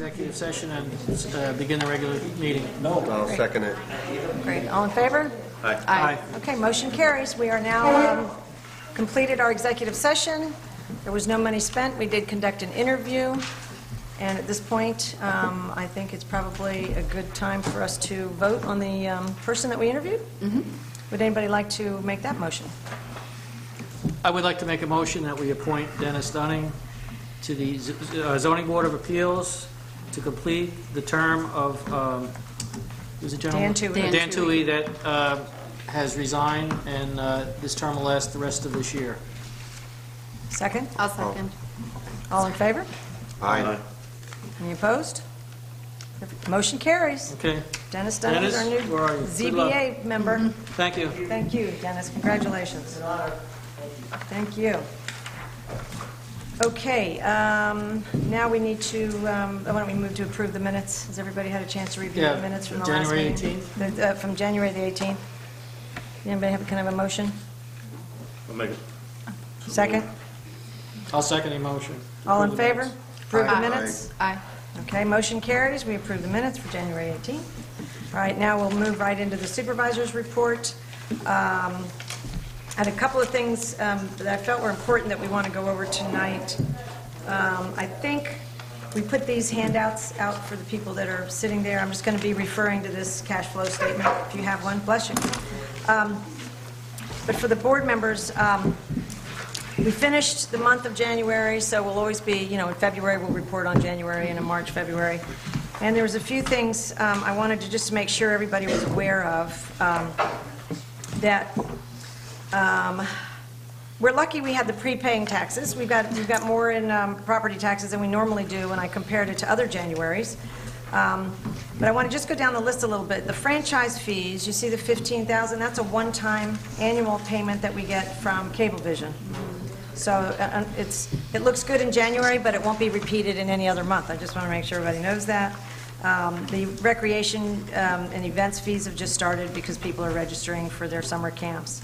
Executive session and begin the regular meeting. I'll second it. Great. All in favor? Aye. Okay, motion carries. We are now completed our executive session. There was no money spent. We did conduct an interview. And at this point, I think it's probably a good time for us to vote on the person that we interviewed. Would anybody like to make that motion? I would like to make a motion that we appoint Dennis Dunning to the Zoning Board of Appeals to complete the term of, who's the gentleman? Dan Toohey. Dan Toohey that has resigned, and this term will last the rest of this year. Second? I'll second. All in favor? Aye. Any opposed? Motion carries. Okay, Dennis Dunning is our new Dennis, where are you? Good luck. ZBA member. thank you. Thank you, Dennis. Congratulations. Thank you. Okay, now we need to, why don't we move to approve the minutes? Has everybody had a chance to review Yeah, the minutes from the last January meeting? 18th. From January the 18th. Anybody have, can I have a motion? I'll make it. Second? I'll second the motion. All in Approve the favor? minutes. Approve the Aye. minutes? Aye. Okay, motion carries. We approve the minutes for January 18th. All right, now we'll move right into the supervisor's report. I had a couple of things that I felt were important that we want to go over tonight. I think we put these handouts out for the people that are sitting there. I'm just going to be referring to this cash flow statement, if you have one. Bless you. But for the board members, we finished the month of January, so we'll always be, in February we'll report on January, and in March, February. And there was a few things I wanted to just make sure everybody was aware of, that we're lucky we had the prepaying taxes. We've got more in property taxes than we normally do when I compared it to other Januaries. But I want to just go down the list a little bit. The franchise fees, you see the $15,000, that's a one-time annual payment that we get from Cablevision. So it looks good in January, but it won't be repeated in any other month. I just want to make sure everybody knows that. The recreation and events fees have just started because people are registering for their summer camps.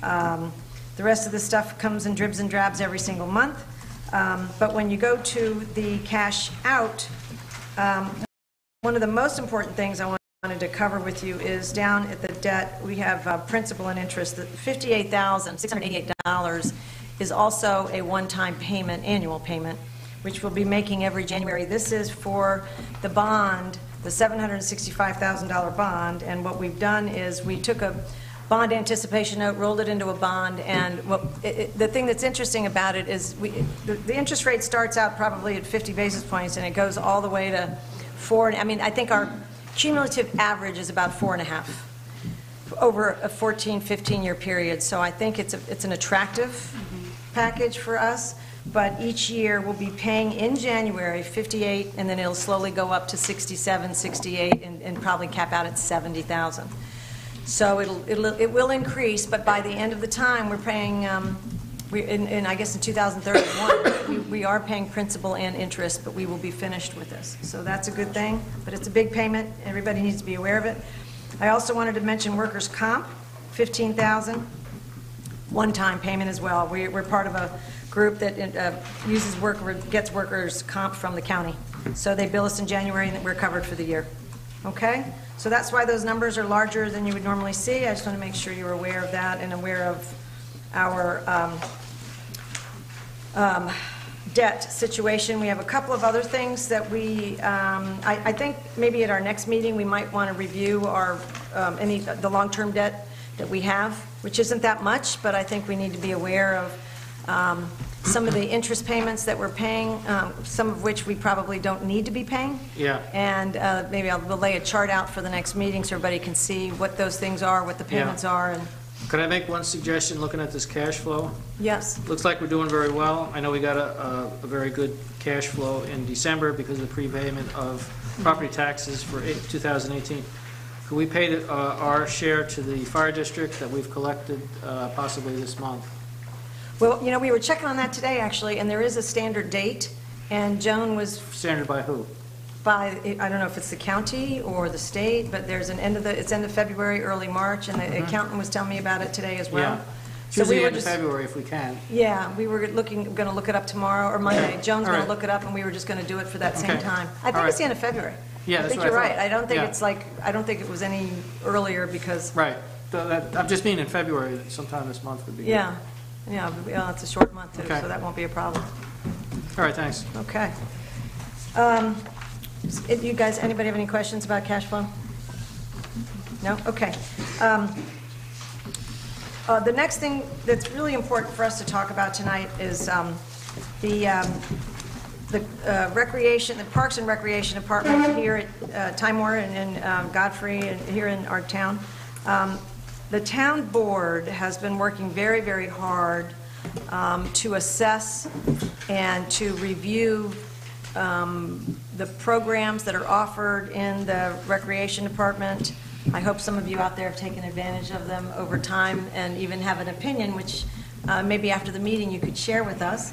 The rest of the stuff comes in dribs and drabs every single month. But when you go to the cash out, one of the most important things I wanted to cover with you is down at the debt, we have principal and interest. The $58,688 is also a one-time payment, annual payment, which we'll be making every January. This is for the bond, the $765,000 bond, and what we've done is we took a bond anticipation note, rolled it into a bond, and the thing that's interesting about it is the interest rate starts out probably at 50 basis points, and it goes all the way to 4. I mean, I think our cumulative average is about 4.5 over a 14, 15-year period. So I think it's an attractive package for us. But each year we'll be paying in January 58, and then it'll slowly go up to 67, 68, and probably cap out at 70,000. So it will increase, but by the end of the time we're paying. I guess in 2031, we are paying principal and interest, but we will be finished with this. So that's a good thing, but it's a big payment. Everybody needs to be aware of it. I also wanted to mention workers' comp, $15,000, one-time payment as well. We're part of a group that gets workers' comp from the county. So they bill us in January, and we're covered for the year. Okay? So that's why those numbers are larger than you would normally see. I just want to make sure you're aware of that and aware of our debt situation. We have a couple of other things that I think maybe at our next meeting we might want to review the long-term debt that we have, which isn't that much, but I think we need to be aware of some of the interest payments that we're paying, some of which we probably don't need to be paying. Yeah. And maybe we'll lay a chart out for the next meeting so everybody can see what those things are, what the payments are. And Could I make one suggestion looking at this cash flow? yes. Looks like we're doing very well. I know we got a very good cash flow in December because of the prepayment of property taxes for 2018. Could we pay our share to the fire district that we've collected possibly this month? Well, we were checking on that today, actually, and there is a standard date, and Joan was Standard by who? by, I don't know if it's the county or the state, but there's it's end of February, early March, and the accountant was telling me about it today as well. Yeah. It's So we usually were end of just, February if we can. yeah, we were going to look it up tomorrow or Monday. Okay. Joan's All going to right. look it up, and we were just going to do it for that same Okay. time. I All think right. it's the end of February. Yeah, I that's think what you're I right. thought. I don't think Yeah. it's like, I don't think it was any earlier because, Right. I'm just meaning in February, sometime this month would be good. yeah, yeah, it's a short month too, Okay. so that won't be a problem. All right, thanks. Okay. You guys, anybody have any questions about cash flow? No? Okay. The next thing that's really important for us to talk about tonight is the recreation, the Parks and Recreation Department here at Timor and Godfrey and here in our town. The town board has been working very, very hard to assess and to review the programs that are offered in the Recreation Department. I hope some of you out there have taken advantage of them over time and even have an opinion, which maybe after the meeting you could share with us.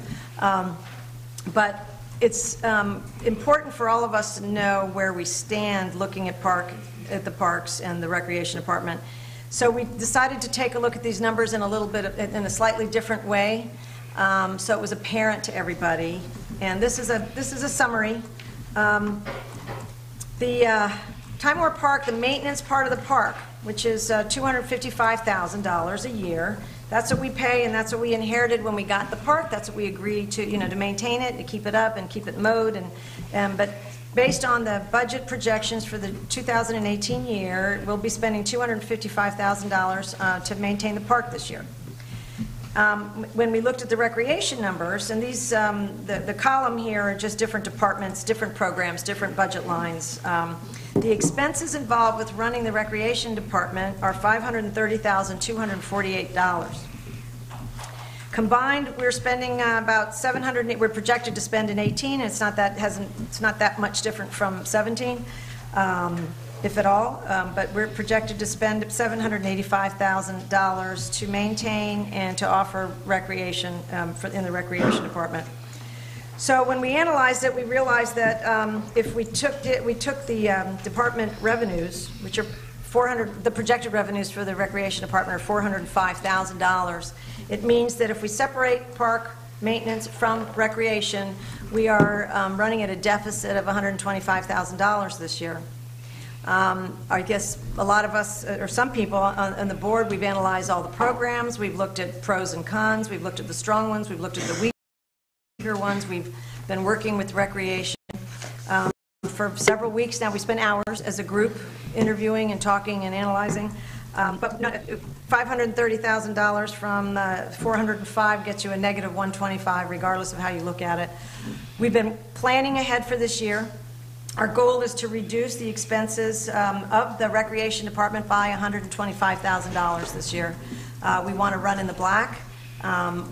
But it's important for all of us to know where we stand looking at the parks and the Recreation Department. So we decided to take a look at these numbers in a slightly different way, so it was apparent to everybody. And this is a summary. The Timor Park, the maintenance part of the park, which is $255,000 a year. That's what we pay, and that's what we inherited when we got the park. That's what we agreed to, to maintain it, to keep it up and keep it mowed. But based on the budget projections for the 2018 year, we'll be spending $255,000 to maintain the park this year. When we looked at the recreation numbers, and these, the column here are just different departments, different programs, different budget lines. The expenses involved with running the recreation department are $530,248. Combined, we're spending about we're projected to spend in 18, and it's not that much different from 17, if at all. But we're projected to spend $785,000 to maintain and to offer recreation in the recreation department. So when we analyzed it, we realized that if we took the department revenues, which are the projected revenues for the recreation department are $405,000. It means that if we separate park maintenance from recreation, we are running at a deficit of $125,000 this year. I guess a lot of us, or some people on the board, we've analyzed all the programs, we've looked at pros and cons, we've looked at the strong ones, we've looked at the weaker ones. We've been working with recreation for several weeks now. We spent hours as a group interviewing and talking and analyzing. But $530,000 from $405 gets you a negative $125, regardless of how you look at it. We've been planning ahead for this year. Our goal is to reduce the expenses of the recreation department by $125,000 this year. We want to run in the black.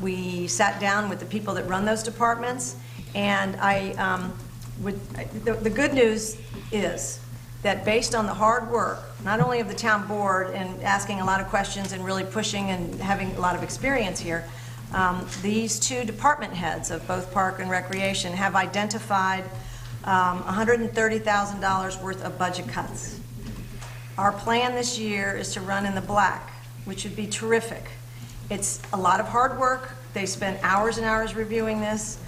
We sat down with the people that run those departments, and the good news is that based on the hard work, not only of the town board and asking a lot of questions and really pushing and having a lot of experience here, these two department heads of both park and recreation have identified $130,000 worth of budget cuts. Our plan this year is to run in the black, which would be terrific. It's a lot of hard work. They spent hours and hours reviewing this.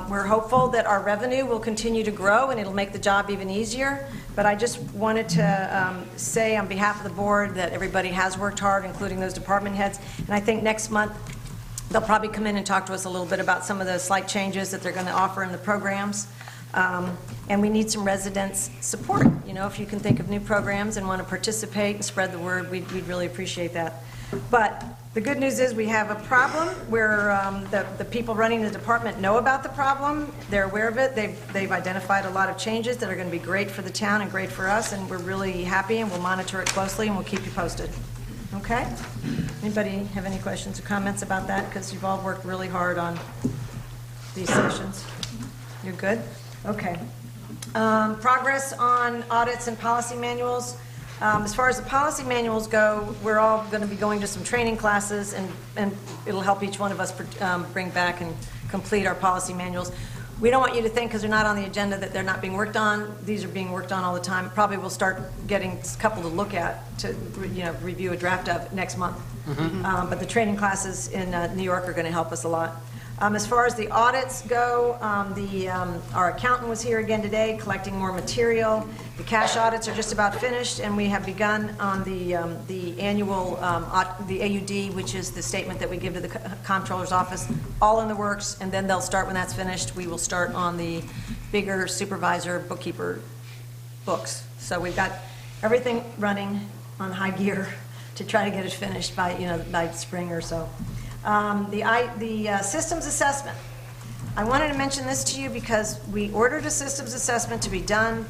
We're hopeful that our revenue will continue to grow and it'll make the job even easier. But I just wanted to say on behalf of the board that everybody has worked hard, including those department heads. And I think next month they'll probably come in and talk to us a little bit about some of the slight changes that they're going to offer in the programs. And we need some residents' support. If you can think of new programs and want to participate and spread the word, we'd really appreciate that. But the good news is we have a problem where the people running the department know about the problem. They're aware of it. They've identified a lot of changes that are going to be great for the town and great for us, and we're really happy, and we'll monitor it closely, and we'll keep you posted. Okay? Anybody have any questions or comments about that? Because you've all worked really hard on these sessions. You're good? Okay. Progress on audits and policy manuals. As far as the policy manuals go, we're all going to be going to some training classes, and it'll help each one of us bring back and complete our policy manuals. We don't want you to think, because they're not on the agenda, that they're not being worked on. These are being worked on all the time. Probably we'll start getting a couple to look at, to, review a draft of next month. But the training classes in New York are going to help us a lot. As far as the audits go, our accountant was here again today collecting more material. The cash audits are just about finished, and we have begun on the annual, the AUD, which is the statement that we give to the comptroller's office, all in the works, and then they'll start when that's finished. We will start on the bigger supervisor bookkeeper books. So we've got everything running on high gear to try to get it finished by, by spring or so. The systems assessment. I wanted to mention this to you because we ordered a systems assessment to be done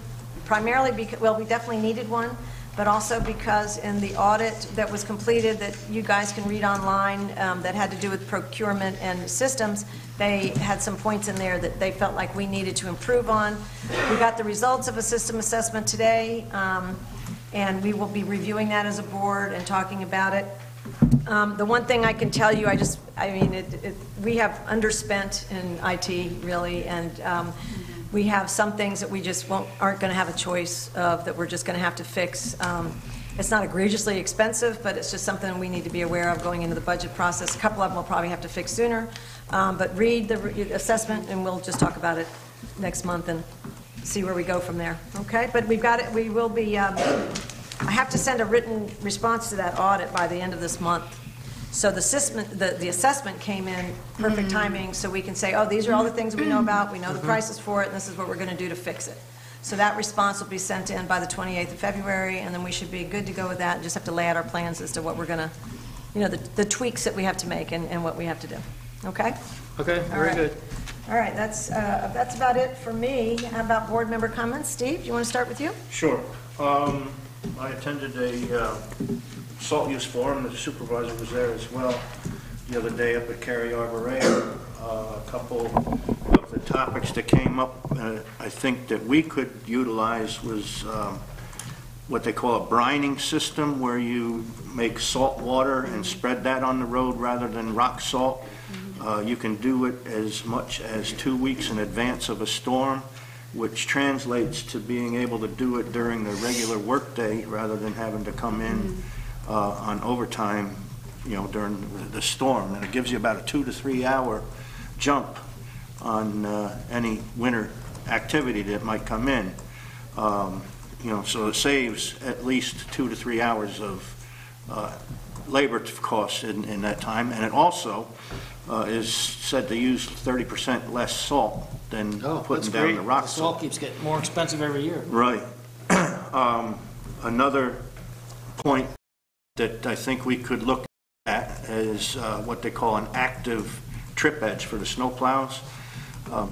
primarily because, well, we definitely needed one, but also because in the audit that was completed that you guys can read online that had to do with procurement and systems, they had some points in there that they felt like we needed to improve on. We got the results of a system assessment today, and we will be reviewing that as a board and talking about it. The one thing I can tell you, we have underspent in IT, really, and we have some things that we just aren't going to have a choice of, that we're just going to have to fix. It's not egregiously expensive, but it's just something we need to be aware of going into the budget process. A couple of them we'll probably have to fix sooner, but read the assessment, and we'll just talk about it next month and see where we go from there, okay? But we've got it, we will be... I have to send a written response to that audit by the end of this month. So the assessment came in perfect timing, so we can say, oh, these are all the things we know about, we know the prices for it, and this is what we're going to do to fix it. So that response will be sent in by the 28th of February, and then we should be good to go with that, and just have to lay out our plans as to what we're going to, the tweaks that we have to make and what we have to do. Okay? Okay, very good. All right, that's about it for me. How about board member comments? Steve, do you want to start with you? Sure. I attended a salt use forum. The supervisor was there as well the other day up at Cary Arboretum. A couple of the topics that came up, I think that we could utilize was what they call a brining system, where you make salt water and spread that on the road rather than rock salt. You can do it as much as 2 weeks in advance of a storm, which translates to being able to do it during the regular workday rather than having to come in on overtime, during the storm. And it gives you about a 2 to 3 hour jump on any winter activity that might come in. So it saves at least 2 to 3 hours of labor costs in that time, and it also is said to use 30% less salt than putting down the rock salt. Salt keeps getting more expensive every year. Right. Another point that I think we could look at is what they call an active trip edge for the snow plows.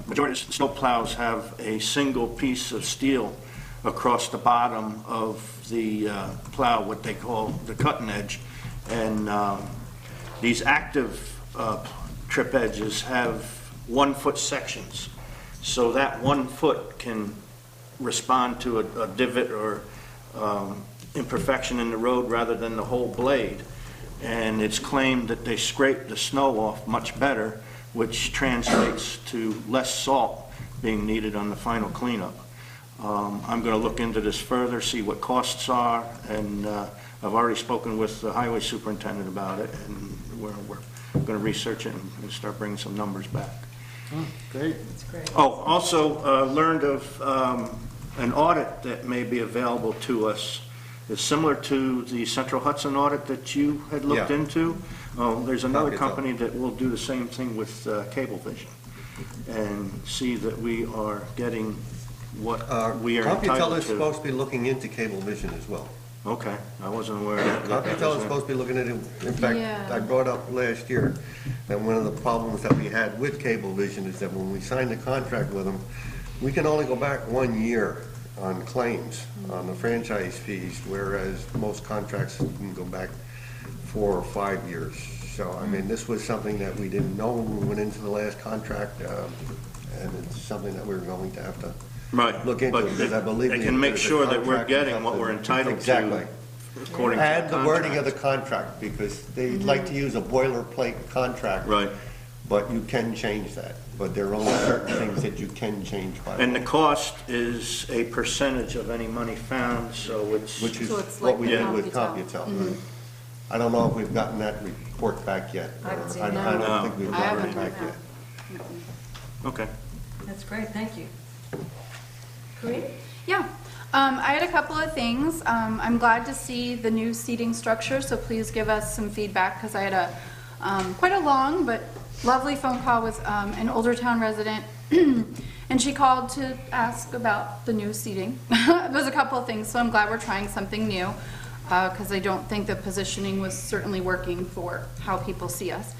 Majority of snow plows have a single piece of steel across the bottom of the plow, what they call the cutting edge, and these active trip edges have 1 foot sections, so that 1 foot can respond to a divot or imperfection in the road rather than the whole blade. And it's claimed that they scrape the snow off much better, which translates to less salt being needed on the final cleanup. I'm going to look into this further, see what costs are, and I've already spoken with the highway superintendent about it, and we're going to research it and start bringing some numbers back. Oh, great. That's great. Oh, also learned of an audit that may be available to us. It's similar to the Central Hudson audit that you had looked into. There's another company that will do the same thing with Cablevision and see that we are getting what we are entitled Computel is to. supposed to be looking into Cablevision as well. Okay, I wasn't aware of that. Computel is supposed to be looking at it. In fact, I brought up last year that one of the problems that we had with Cablevision is that when we signed the contract with them, we can only go back 1 year on claims on the franchise fees, whereas most contracts can go back 4 or 5 years. So, I mean, this was something that we didn't know when we went into the last contract, and it's something that we're going to have to look into, because I believe they can make sure that we're getting what we're entitled to according to and the the wording of contract. the contract, because they like to use a boilerplate contract. Right. but you can change that. But there are only certain things that you can change by And the law, cost is a percentage of any money found, so it's... which is So it's what like we the did with CompuTel. CompuTel. I don't know if we've gotten that report back yet. I haven't seen I that. don't think we've I gotten it haven't. back yet. Okay. That's great, thank you. Corinne? Yeah, I had a couple of things. I'm glad to see the new seating structure, so please give us some feedback, because I had a quite a long but lovely phone call with an older town resident, and she called to ask about the new seating. There's a couple of things, so I'm glad we're trying something new, because I don't think the positioning was certainly working for how people see us.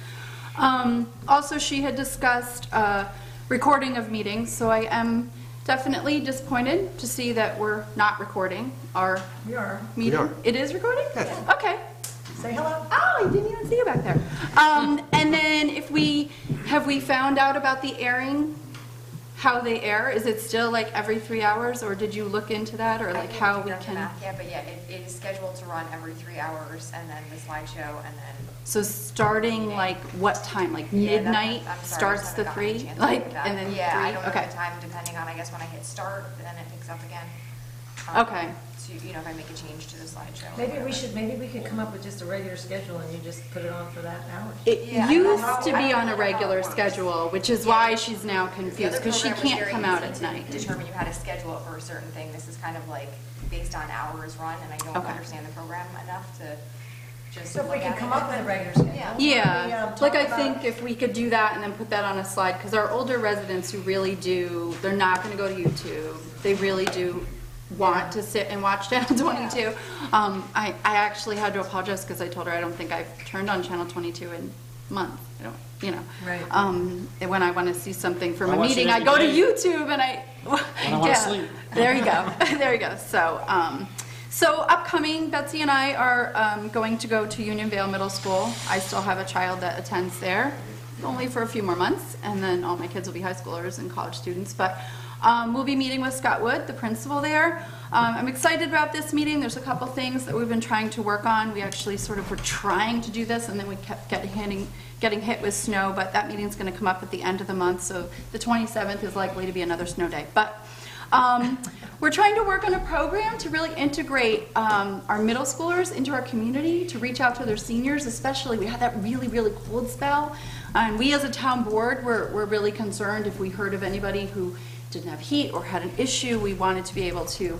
Also, she had discussed recording of meetings, so I am definitely disappointed to see that we're not recording our We are. meeting. are. It is recording? Yes. Okay. Say hello. Oh, I didn't even see you back there. And then have we found out about the airing, how they air? Is it still like every 3 hours, or did you look into that, or like how we can? Yeah, but yeah, it is scheduled to run every 3 hours, and then the slideshow, and then. So starting like what time, like Yeah, that- midnight I'm sorry, I starts just the haven't gotten a 3? chance to Like, look at that. and then 3? Yeah, I don't know Okay. the time, depending on, I guess, when I hit start, then it picks up again. Okay. To, you know, if I make a change to the slideshow. or Maybe whatever. maybe we could come up with just a regular schedule and you just put it on for that hour. It Yeah, used I to don't be know on a how it regular works. schedule, which is why she's now The confused, other because she program was can't very come out easy at to night. Determine you had to schedule it for a certain thing. This is kind of like based on hours run, and I don't Okay. understand the program enough to just. So if we look can at come it. up with a regular schedule. Yeah. Yeah, talk like I about- think if we could do that and then put that on a slide, because our older residents who really do, they're not gonna go to YouTube. They really do want to sit and watch Channel 22. I actually had to apologize because I told her I don't think I've turned on Channel 22 in months. I don't, you know. Right. And when I want to see something from I a watch it meeting, I every go to day. YouTube and I. When I wanna sleep. There you go. There you go. So upcoming, Betsy and I are going to go to Unionvale Middle School. I still have a child that attends there, only for a few more months, and then all my kids will be high schoolers and college students. But we'll be meeting with Scott Wood, the principal there. I'm excited about this meeting. There's a couple things that we've been trying to work on. We actually sort of were trying to do this, and then we kept getting hit with snow, but that meeting's going to come up at the end of the month, so the 27th is likely to be another snow day. But we're trying to work on a program to really integrate our middle schoolers into our community, to reach out to their seniors, especially. We had that really, really cold spell, and we as a town board were really concerned if we heard of anybody who didn't have heat or had an issue. We wanted to be able to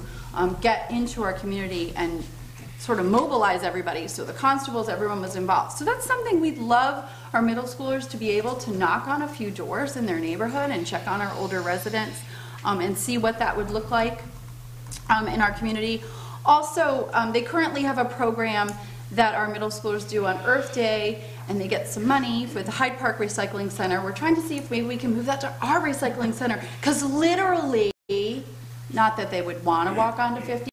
get into our community and sort of mobilize everybody, so the constables, everyone was involved. So that's something we'd love our middle schoolers to be able to knock on a few doors in their neighborhood and check on our older residents and see what that would look like in our community. Also, they currently have a program that our middle schoolers do on Earth Day, and they get some money for the Hyde Park Recycling Center. We're trying to see if maybe we can move that to our recycling center, because literally, not that they would want to walk onto 55,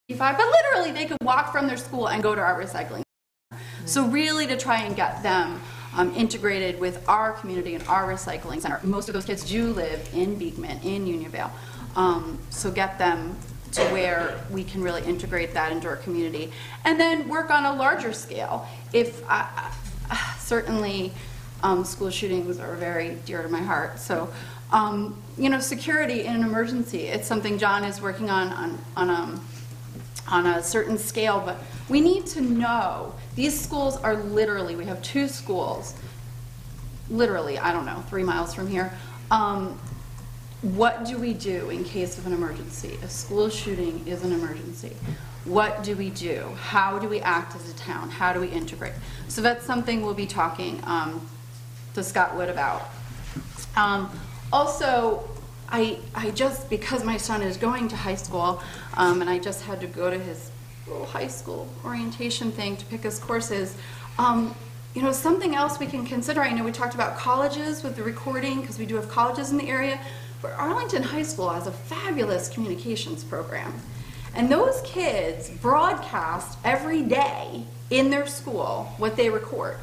but literally they could walk from their school and go to our recycling center. So really to try and get them integrated with our community and our recycling center. Most of those kids do live in Beekman, in Unionvale. So get them to where we can really integrate that into our community. And then work on a larger scale. If certainly school shootings are very dear to my heart. So, you know, security in an emergency, it's something John is working on a certain scale, but we need to know, these schools are literally, we have 2 schools, literally, I don't know, 3 miles from here. What do we do in case of an emergency? A school shooting is an emergency. What do we do? How do we act as a town? How do we integrate? So that's something we'll be talking to Scott Wood about. Also, I just, because my son is going to high school, and I just had to go to his little high school orientation thing to pick his courses, you know, something else we can consider, I know we talked about colleges with the recording, because we do have colleges in the area, but Arlington High School has a fabulous communications program. And those kids broadcast every day in their school what they record.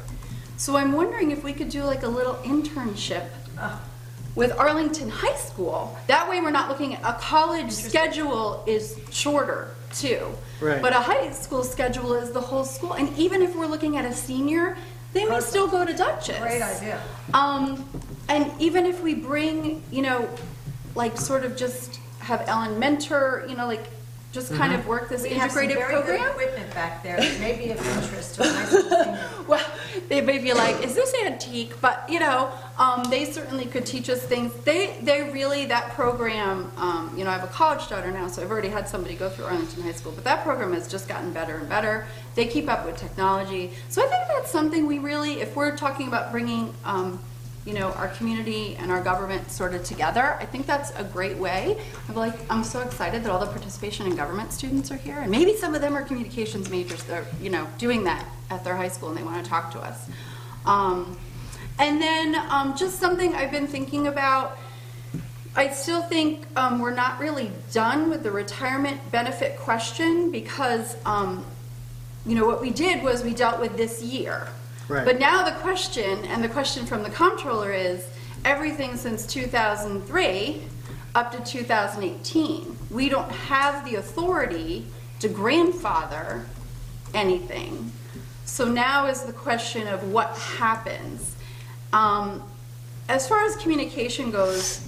So I'm wondering if we could do like a little internship with Arlington High School. That way we're not looking at a college schedule is shorter too. Right. But a high school schedule is the whole school. And even if we're looking at a senior, they may still go to Dutchess. Great idea. And even if we bring, you know, like sort of just have Ellen mentor, you know, like just kind of work this We have some integrative very good program. equipment back there that may be of interest to a high school senior. Well, they may be like, is this antique? But, you know, they certainly could teach us things. They really, that program, you know, I have a college daughter now, so I've already had somebody go through Arlington High School, but that program has just gotten better and better. They keep up with technology. So I think that's something we really, if we're talking about bringing, you know, our community and our government sort of together, I think that's a great way. I'm so excited that all the participation in government students are here, and maybe some of them are communications majors that are, you know, doing that at their high school and they want to talk to us. And then just something I've been thinking about, I still think we're not really done with the retirement benefit question because, you know, what we did was we dealt with this year. Right. But now the question, and the question from the comptroller is, everything since 2003 up to 2018, we don't have the authority to grandfather anything. So now is the question of what happens. As far as communication goes,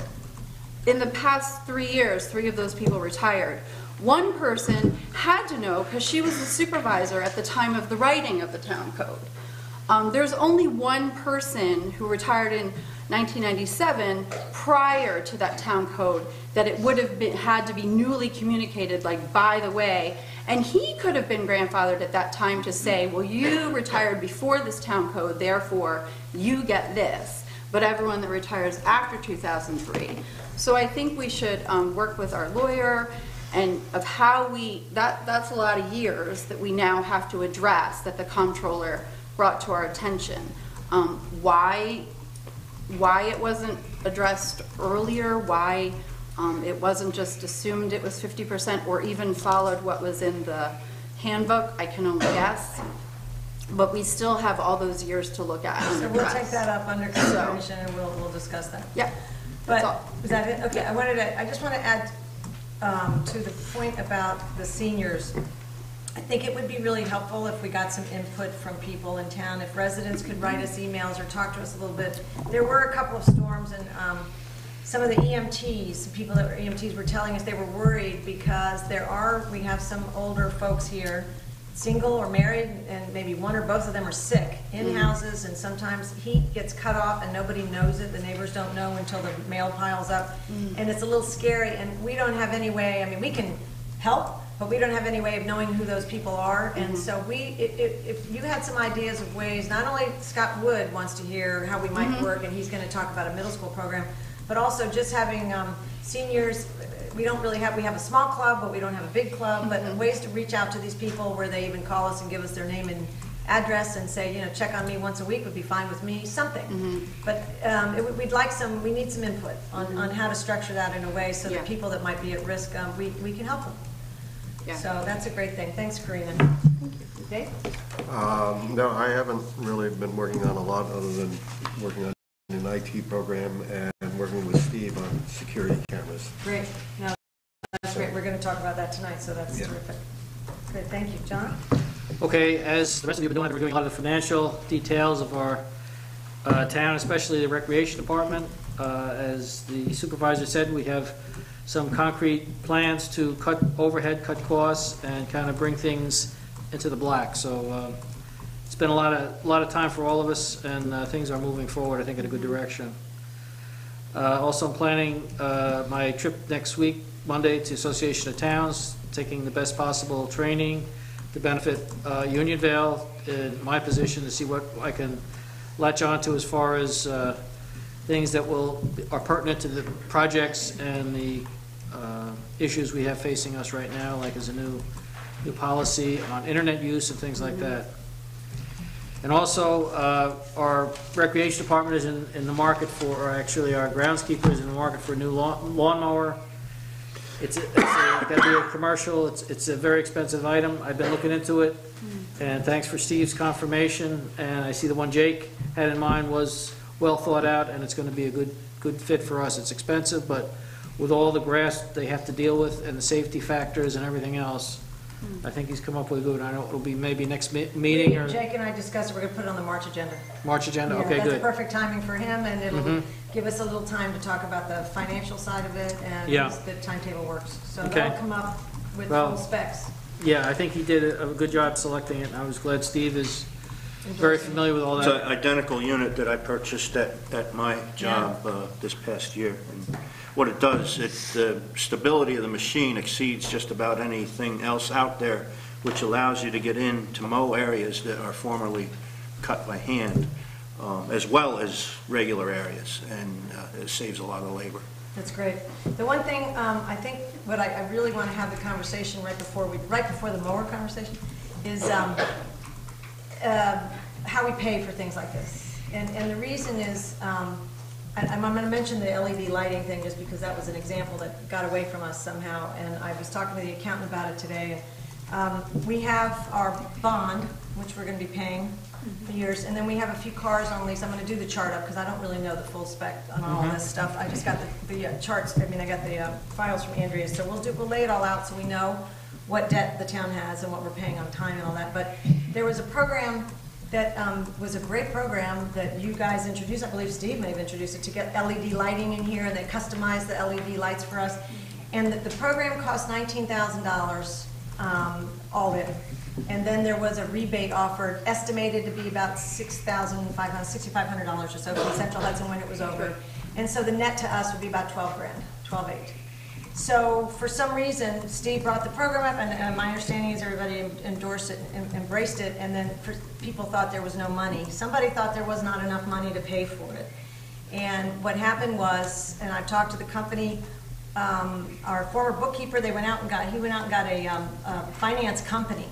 in the past 3 years, 3 of those people retired. One person had to know because she was the supervisor at the time of the writing of the town code. There's only one person who retired in 1997 prior to that town code that it would have had to be newly communicated, like, by the way, and he could have been grandfathered at that time to say, well, you retired before this town code, therefore you get this, but everyone that retires after 2003. So I think we should work with our lawyer and of how that's a lot of years that we now have to address that the comptroller brought to our attention. Why it wasn't addressed earlier, why it wasn't just assumed it was 50% or even followed what was in the handbook, I can only guess. But we still have all those years to look at. So we'll take that up under consideration and we'll discuss that. Yeah. But, is that it? Okay, I just want to add to the point about the seniors. I think it would be really helpful if we got some input from people in town, if residents could write us emails or talk to us a little bit. There were a couple of storms and some of the EMTs, people that were EMTs were telling us they were worried because we have some older folks here, single or married, and maybe one or both of them are sick in houses, and sometimes heat gets cut off and nobody knows it. The neighbors don't know until the mail piles up, and it's a little scary, and we don't have any way, I mean, we can help, but we don't have any way of knowing who those people are. And so if you had some ideas of ways, not only Scott Wood wants to hear how we might work, and he's going to talk about a middle school program, but also just having seniors, we have a small club, but we don't have a big club, but ways to reach out to these people where they even call us and give us their name and address and say, you know, check on me once a week would be fine with me, something. But we need some input on how to structure that in a way so that people that might be at risk, we can help them. Yeah. So that's a great thing. Thanks, Karina. Thank you. Dave? No, I haven't really been working on a lot other than working on an IT program and working with Steve on security cameras. Great. No, that's great. We're going to talk about that tonight, so that's terrific. Good. Thank you. John? Okay, as the rest of you have been doing, we're doing a lot of the financial details of our town, especially the recreation department. As the supervisor said, we have some concrete plans to cut overhead, cut costs, and kind of bring things into the black. So it's been a lot of time for all of us, and things are moving forward, I think, in a good direction. Also, I'm planning my trip next week, Monday, to Association of Towns, taking the best possible training to benefit Unionvale in my position, to see what I can latch onto as far as things that are pertinent to the projects and the issues we have facing us right now, like as a new policy on internet use and things like that. And also, our recreation department is in the market for, or actually our groundskeeper is in the market for a new lawnmower. It's got to be a commercial. It's a very expensive item. I've been looking into it, and thanks for Steve's confirmation. And I see the one Jake had in mind was well thought out, and it's going to be a good fit for us. It's expensive, but with all the grass they have to deal with and the safety factors and everything else, I think he's come up with a good, I know it'll be maybe next meeting or Jake and I discussed it, we're gonna put it on the March agenda. March agenda, Yeah, okay, That's good. perfect timing for him, and it'll Mhm. give us a little time to talk about the financial side of it and Yeah. the timetable works. So Okay. that'll come up with Well, full specs. Yeah, I think he did a good job selecting it, and I was glad Steve is very familiar with all It's an that. identical unit that I purchased at my job this past year. And what it does, the stability of the machine exceeds just about anything else out there, which allows you to get into mow areas that are formerly cut by hand, as well as regular areas, and it saves a lot of labor. That's great. The one thing, I think, what I really want to have the conversation right before the mower conversation, is how we pay for things like this. And the reason is, I'm going to mention the LED lighting thing just because that was an example that got away from us somehow, and I was talking to the accountant about it today. We have our bond, which we're going to be paying for years, and then we have a few cars on lease. I'm going to do the chart up because I don't really know the full spec on all this stuff. I just got the charts, I got the files from Andrea, so we'll lay it all out so we know what debt the town has and what we're paying on time and all that. But there was a program that was a great program that you guys introduced. I believe Steve may have introduced it, to get LED lighting in here, and they customized the LED lights for us. And the program cost $19,000 all in. And then there was a rebate offered, estimated to be about $6,500 or so from Central Hudson when it was over. And so the net to us would be about 12 grand, 12.8. So for some reason, Steve brought the program up, and my understanding is everybody endorsed it, embraced it, and then people thought there was no money. Somebody thought there was not enough money to pay for it. And what happened was, and I've talked to the company, our former bookkeeper, he went out and got a finance company.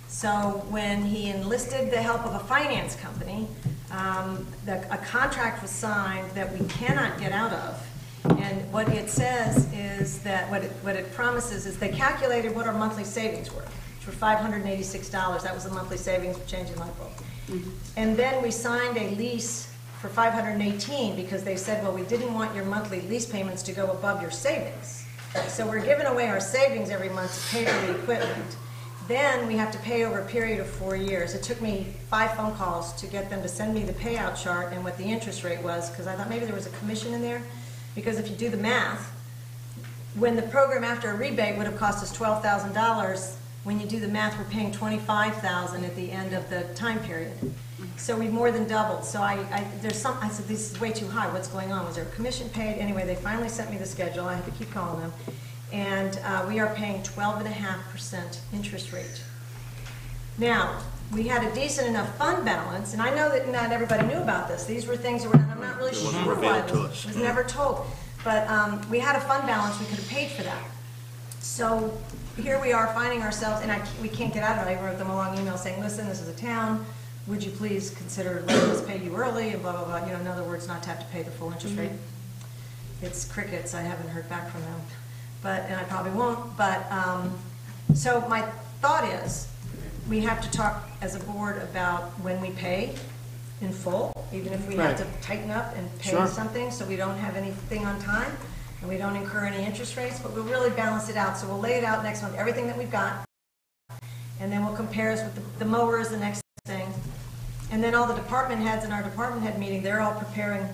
So when he enlisted the help of a finance company, a contract was signed that we cannot get out of. And what it says is that, what it promises is they calculated what our monthly savings were, which were $586. That was the monthly savings for changing light bulbs. And then we signed a lease for $518 because they said, well, we didn't want your monthly lease payments to go above your savings. So we're giving away our savings every month to pay for the equipment. Then we have to pay over a period of 4 years. It took me 5 phone calls to get them to send me the payout chart and what the interest rate was, because I thought maybe there was a commission in there. Because if you do the math, when the program after a rebate would have cost us $12,000, when you do the math, we're paying $25,000 at the end of the time period. So we more than doubled. So I said, this is way too high. What's going on? Was there a commission paid? Anyway, they finally sent me the schedule. I had to keep calling them. And we are paying 12.5% interest rate. Now, we had a decent enough fund balance, and I know that not everybody knew about this. These were things that were, I'm not really sure wasn't why revealed to it us. was never told. But we had a fund balance, we could have paid for that. So here we are finding ourselves, and we can't get out of it. I wrote them a long email saying, listen, this is a town. Would you please consider letting us pay you early, and blah, blah, blah. You know, in other words, not to have to pay the full interest rate. It's crickets. I haven't heard back from them. And I probably won't. But so my thought is, we have to talk as a board about when we pay in full, even if we have to tighten up and pay something so we don't have anything on time and we don't incur any interest rates, but we'll really balance it out. So we'll lay it out next month, everything that we've got, and then we'll compare us with the mower is the next thing. And then all the department heads in our department head meeting, they're all preparing.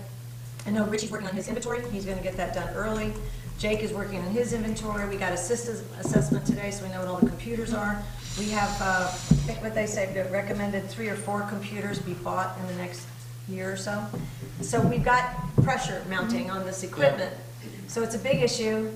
I know Richie's working on his inventory. He's going to get that done early. Jake is working on his inventory. We got a assessment today, so we know what all the computers are. We have, I think what they say, recommended 3 or 4 computers be bought in the next year or so. So we've got pressure mounting on this equipment. So it's a big issue,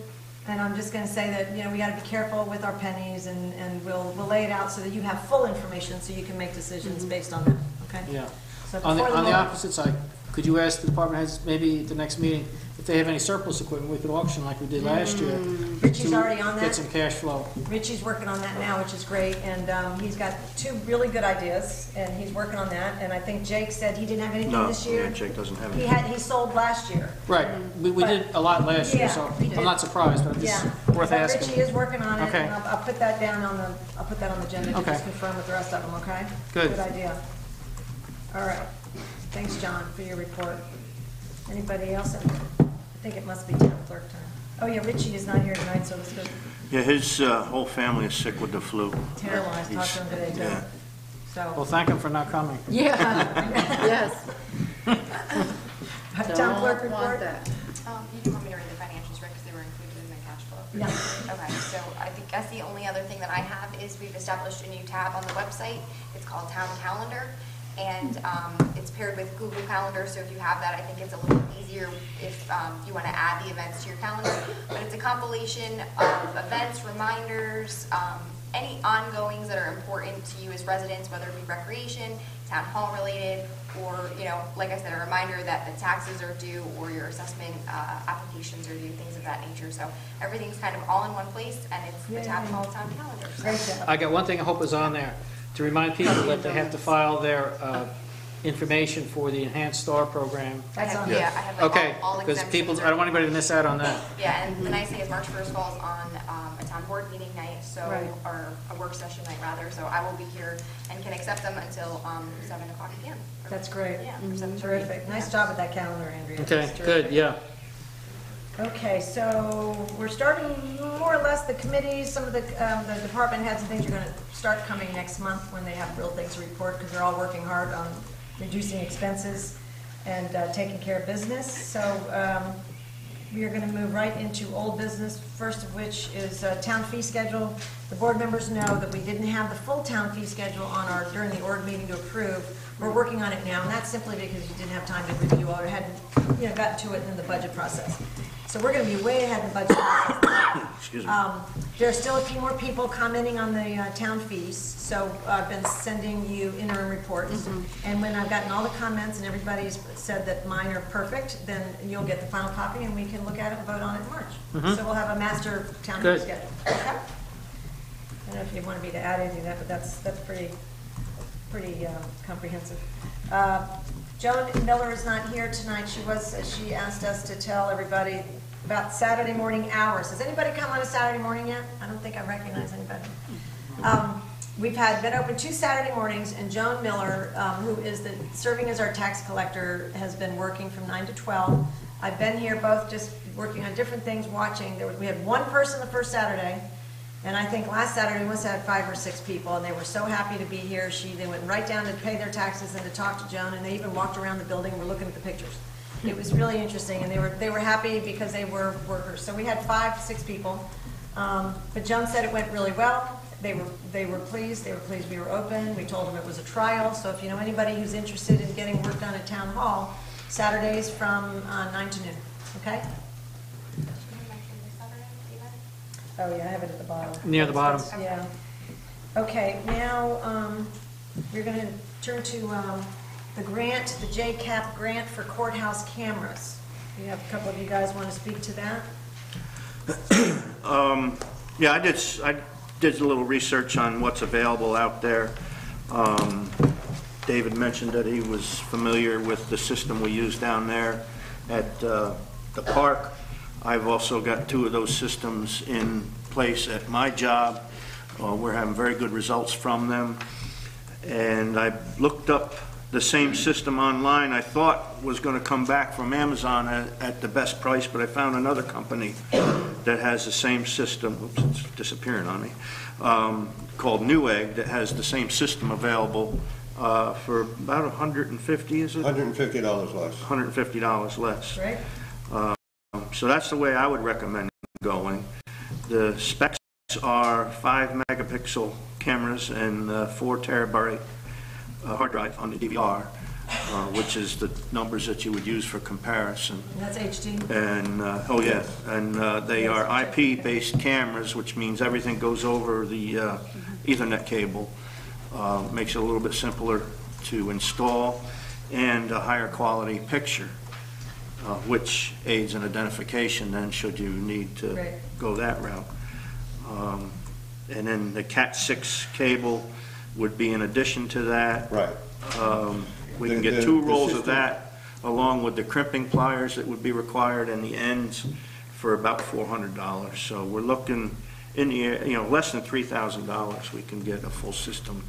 and I'm just going to say that, you know, we got to be careful with our pennies, and we'll lay it out so that you have full information so you can make decisions based on that, okay? Yeah. So On the before the opposite side, could you ask the department heads, maybe at the next meeting, if they have any surplus equipment we could auction like we did last year? Richie's to already on that. Get some cash flow. Richie's working on that now, which is great, and he's got 2 really good ideas, and he's working on that. And I think Jake said he didn't have anything No, this year. yeah, Jake doesn't have He anything. he sold last year. Right, we did a lot last year, Yeah, so we did. I'm not surprised, but it's Yeah, worth but asking. Richie is working on it, Okay. and I'll put that down on the, I'll put that on the agenda to Okay. just confirm with the rest of them, okay? Good. Good idea. All right. Thanks, John, for your report. Anybody else? I think it must be town clerk time. Oh, yeah, Richie is not here tonight, so this is Yeah, his whole family is sick with the flu. terrible. I talked to him today, too. Yeah. Well, So, thank him for not coming. Yeah, yes. town clerk Don't want report? that. You do want me to read the financials, right, because they were included in the cash flow? Yeah. Okay, so I think that's the only other thing that I have is we've established a new tab on the website. It's called Town Calendar, and it's paired with Google Calendar, so if you have that, I think it's a little easier if you want to add the events to your calendar. But it's a compilation of events, reminders, any ongoings that are important to you as residents, whether it be recreation, town hall related, or, you know, like I said, a reminder that the taxes are due or your assessment applications are due, things of that nature. So everything's kind of all in one place, and it's the tab Yay. called Town Calendar. So- Great job. I got one thing I hope is on there, to remind people that they have to file their information for the Enhanced Star program. That's on Yeah, there. I have like Okay, all because exemptions people, are- I don't want anybody to miss out on that. Yeah, and the nice thing is March 1st falls on a town board meeting night, so, Right. or a work session night rather, so I will be here and can accept them until 7 o'clock p.m. That's great. Yeah, or 7:30. Terrific. Nice job with that calendar, Andrea. Okay, That's good, terrific. yeah. Okay, so we're starting more or less the committees, some of the department heads and things are gonna start coming next month when they have real things to report, because they're all working hard on reducing expenses and taking care of business. So we are gonna move right into old business, first of which is town fee schedule. The board members know that we didn't have the full town fee schedule on our, during the org meeting to approve. We're working on it now, and that's simply because you didn't have time to review or hadn't, gotten to it in the budget process. So we're gonna be way ahead in the budget process. Excuse me. There are still a few more people commenting on the town fees, so I've been sending you interim reports. And when I've gotten all the comments and everybody's said that mine are perfect, then you'll get the final copy and we can look at it and vote on it in March. So we'll have a master town fee Good. schedule. Okay? I don't know if you wanted me to add anything to that, but that's pretty comprehensive. Joan Miller is not here tonight. She asked us to tell everybody about Saturday morning hours. Has anybody come on a Saturday morning yet? I don't think I recognize anybody. We've been open 2 Saturday mornings, and Joan Miller, who is serving as our tax collector, has been working from 9 to 12. I've been here both just working on different things, watching. We had 1 person the first Saturday, and I think last Saturday we must have had 5 or 6 people, and they were so happy to be here. They went right down to pay their taxes and to talk to Joan, and they even walked around the building and were looking at the pictures. It was really interesting, and they were happy because they were workers. So we had 5, 6 people, but Joan said it went really well. They were pleased. They were pleased we were open. We told them it was a trial. So if you know anybody who's interested in getting work done at Town Hall, Saturdays from 9 to noon. Okay? Oh yeah, I have it at the bottom. Near the bottom. Yeah. Okay, now we're going to turn to the grant, the JCAP grant for courthouse cameras. We have a couple of you guys want to speak to that? Yeah, I did a little research on what's available out there. David mentioned that he was familiar with the system we use down there at the park. I've also got 2 of those systems in place at my job. We're having very good results from them. And I looked up the same system online I thought was going to come back from Amazon at the best price, but I found another company that has the same system, oops, it's disappearing on me, called Newegg, that has the same system available for about $150, is it? $150 less. $150 less. Right? So that's the way I would recommend going. The specs are 5 megapixel cameras and 4 terabyte hard drive on the DVR, which is the numbers that you would use for comparison. And that's HD? And, oh yeah, and they are IP-based cameras, which means everything goes over the Ethernet cable. Makes it a little bit simpler to install, and a higher quality picture, which aids in identification then should you need to Right. go that route. And then the Cat6 cable would be in addition to that. Right. We can The- get the- 2 the rolls of system- that, along with the crimping pliers that would be required and the ends, for about $400. So we're looking in the, less than $3,000, we can get a full system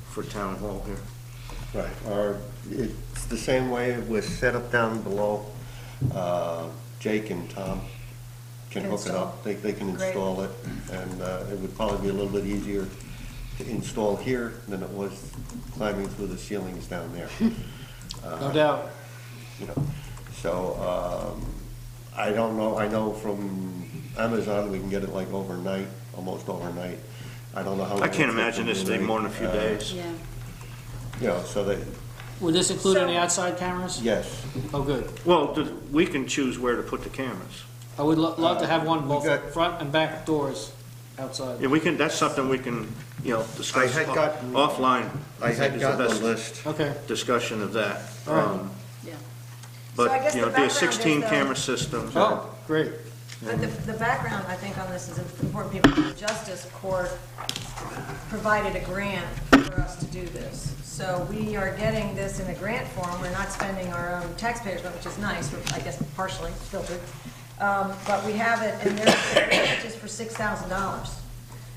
for Town Hall here. Right. It's the same way it was set up down below. Jake and Tom can Can hook it up. They can Great. install it, and it would probably be a little bit easier to install here than it was climbing through the ceilings down there. No doubt. You know, so, I don't know, I know from Amazon, we can get it like overnight, almost overnight. I don't know how. I can't long it imagine takes this to take more than a few days. Yeah. You know, so they, Would this include So- any outside cameras? yes. Oh, good. Well, we can choose where to put the cameras. I would love to have one both got- front and back doors outside. Yeah, we can, that's something we can, discuss I had gotten- offline. I had think is gotten a best list. Okay. Discussion of that. All right. Yeah. So I guess But, the it'd be a background is, 16 though- camera system. Oh, great. But the background, I think, on this is important. People, the Justice Court provided a grant for us to do this. So we are getting this in a grant form. We're not spending our own taxpayers' money, which is nice, we're, I guess partially filtered. But we have it, and there's just for $6,000.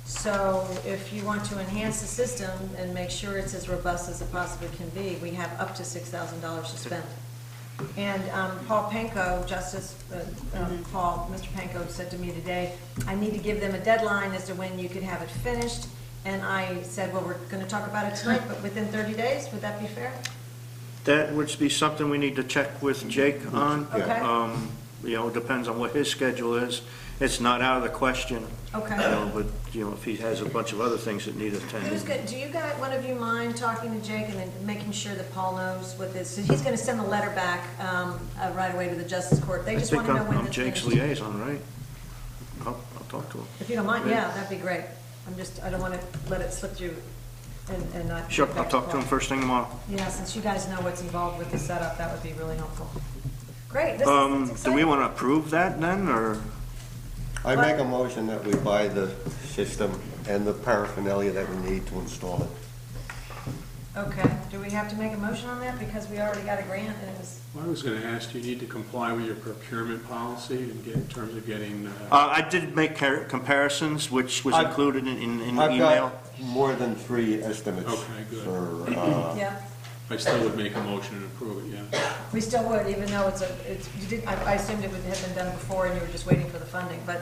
So if you want to enhance the system and make sure it's as robust as it possibly can be, we have up to $6,000 to spend. And Paul Panko, Justice Paul, Mr. Panko said to me today, I need to give them a deadline as to when you could have it finished. And I said, well, we're going to talk about it tonight, but within 30 days, would that be fair? That would be something we need to check with Jake on. Okay. It depends on what his schedule is. It's not out of the question. Okay. But, if he has a bunch of other things that need attending. Who's good, do you guys, one of you mind talking to Jake and then making sure that Paul knows what this, so he's going to send the letter back right away to the Justice Court. They I just think want to know when I'm it's Jake's finished. liaison, right? I'll talk to him. If you don't mind, yeah, that'd be great. I don't want to let it slip through and not. Sure, get I'll back talk to him Paul. first thing tomorrow. Yeah, since you guys know what's involved with the setup, that would be really helpful. Great, this is Do we exciting. want to approve that then, or? I make a motion that we buy the system and the paraphernalia that we need to install it. Okay, do we have to make a motion on that because we already got a grant and it was, I was going to ask, do you need to comply with your procurement policy and get, in terms of getting, I did make comparisons, which was I've- included in the I've email. got more than 3 estimates Okay, good. for, yeah, I still would make a motion and approve it, yeah. we still would, even though you did, I assumed it would have been done before and you were just waiting for the funding, but.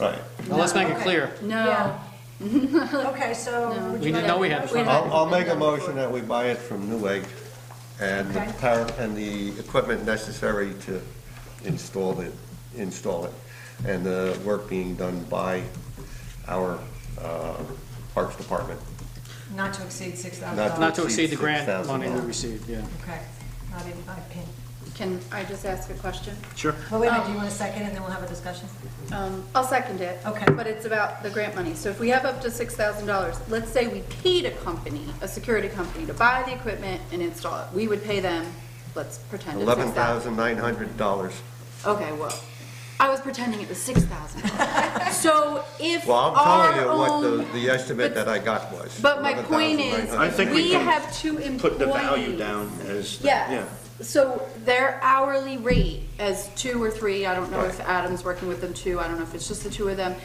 right. Well, let's make it Okay. clear. No. Yeah. Okay, so. No. would We you didn't like know to we make a had motion? funding. I'll make a motion that we buy it from Newegg and Okay. and the equipment necessary to install it, and the work being done by our Parks Department. Not to exceed $6,000. Not to exceed the grant $6,000. money we received, yeah. Okay, not even 5 pin. Can I just ask a question? Sure. Well, wait a minute, do you want a second and then we'll have a discussion? I'll second it. Okay. But it's about the grant money. So if we have up to $6,000, let's say we paid a company, a security company, to buy the equipment and install it. We would pay them, let's pretend it's $6,000. $11,900. Okay, well, I was pretending it was $6,000. So if Well, I'm telling you our what own- the estimate but- that I got was. But my point is, I think we we can have 2 employees. Put the value down as, Yeah. So their hourly rate as 2 or 3, I don't know if Adam's working with them too, I don't know if it's just the 2 of them,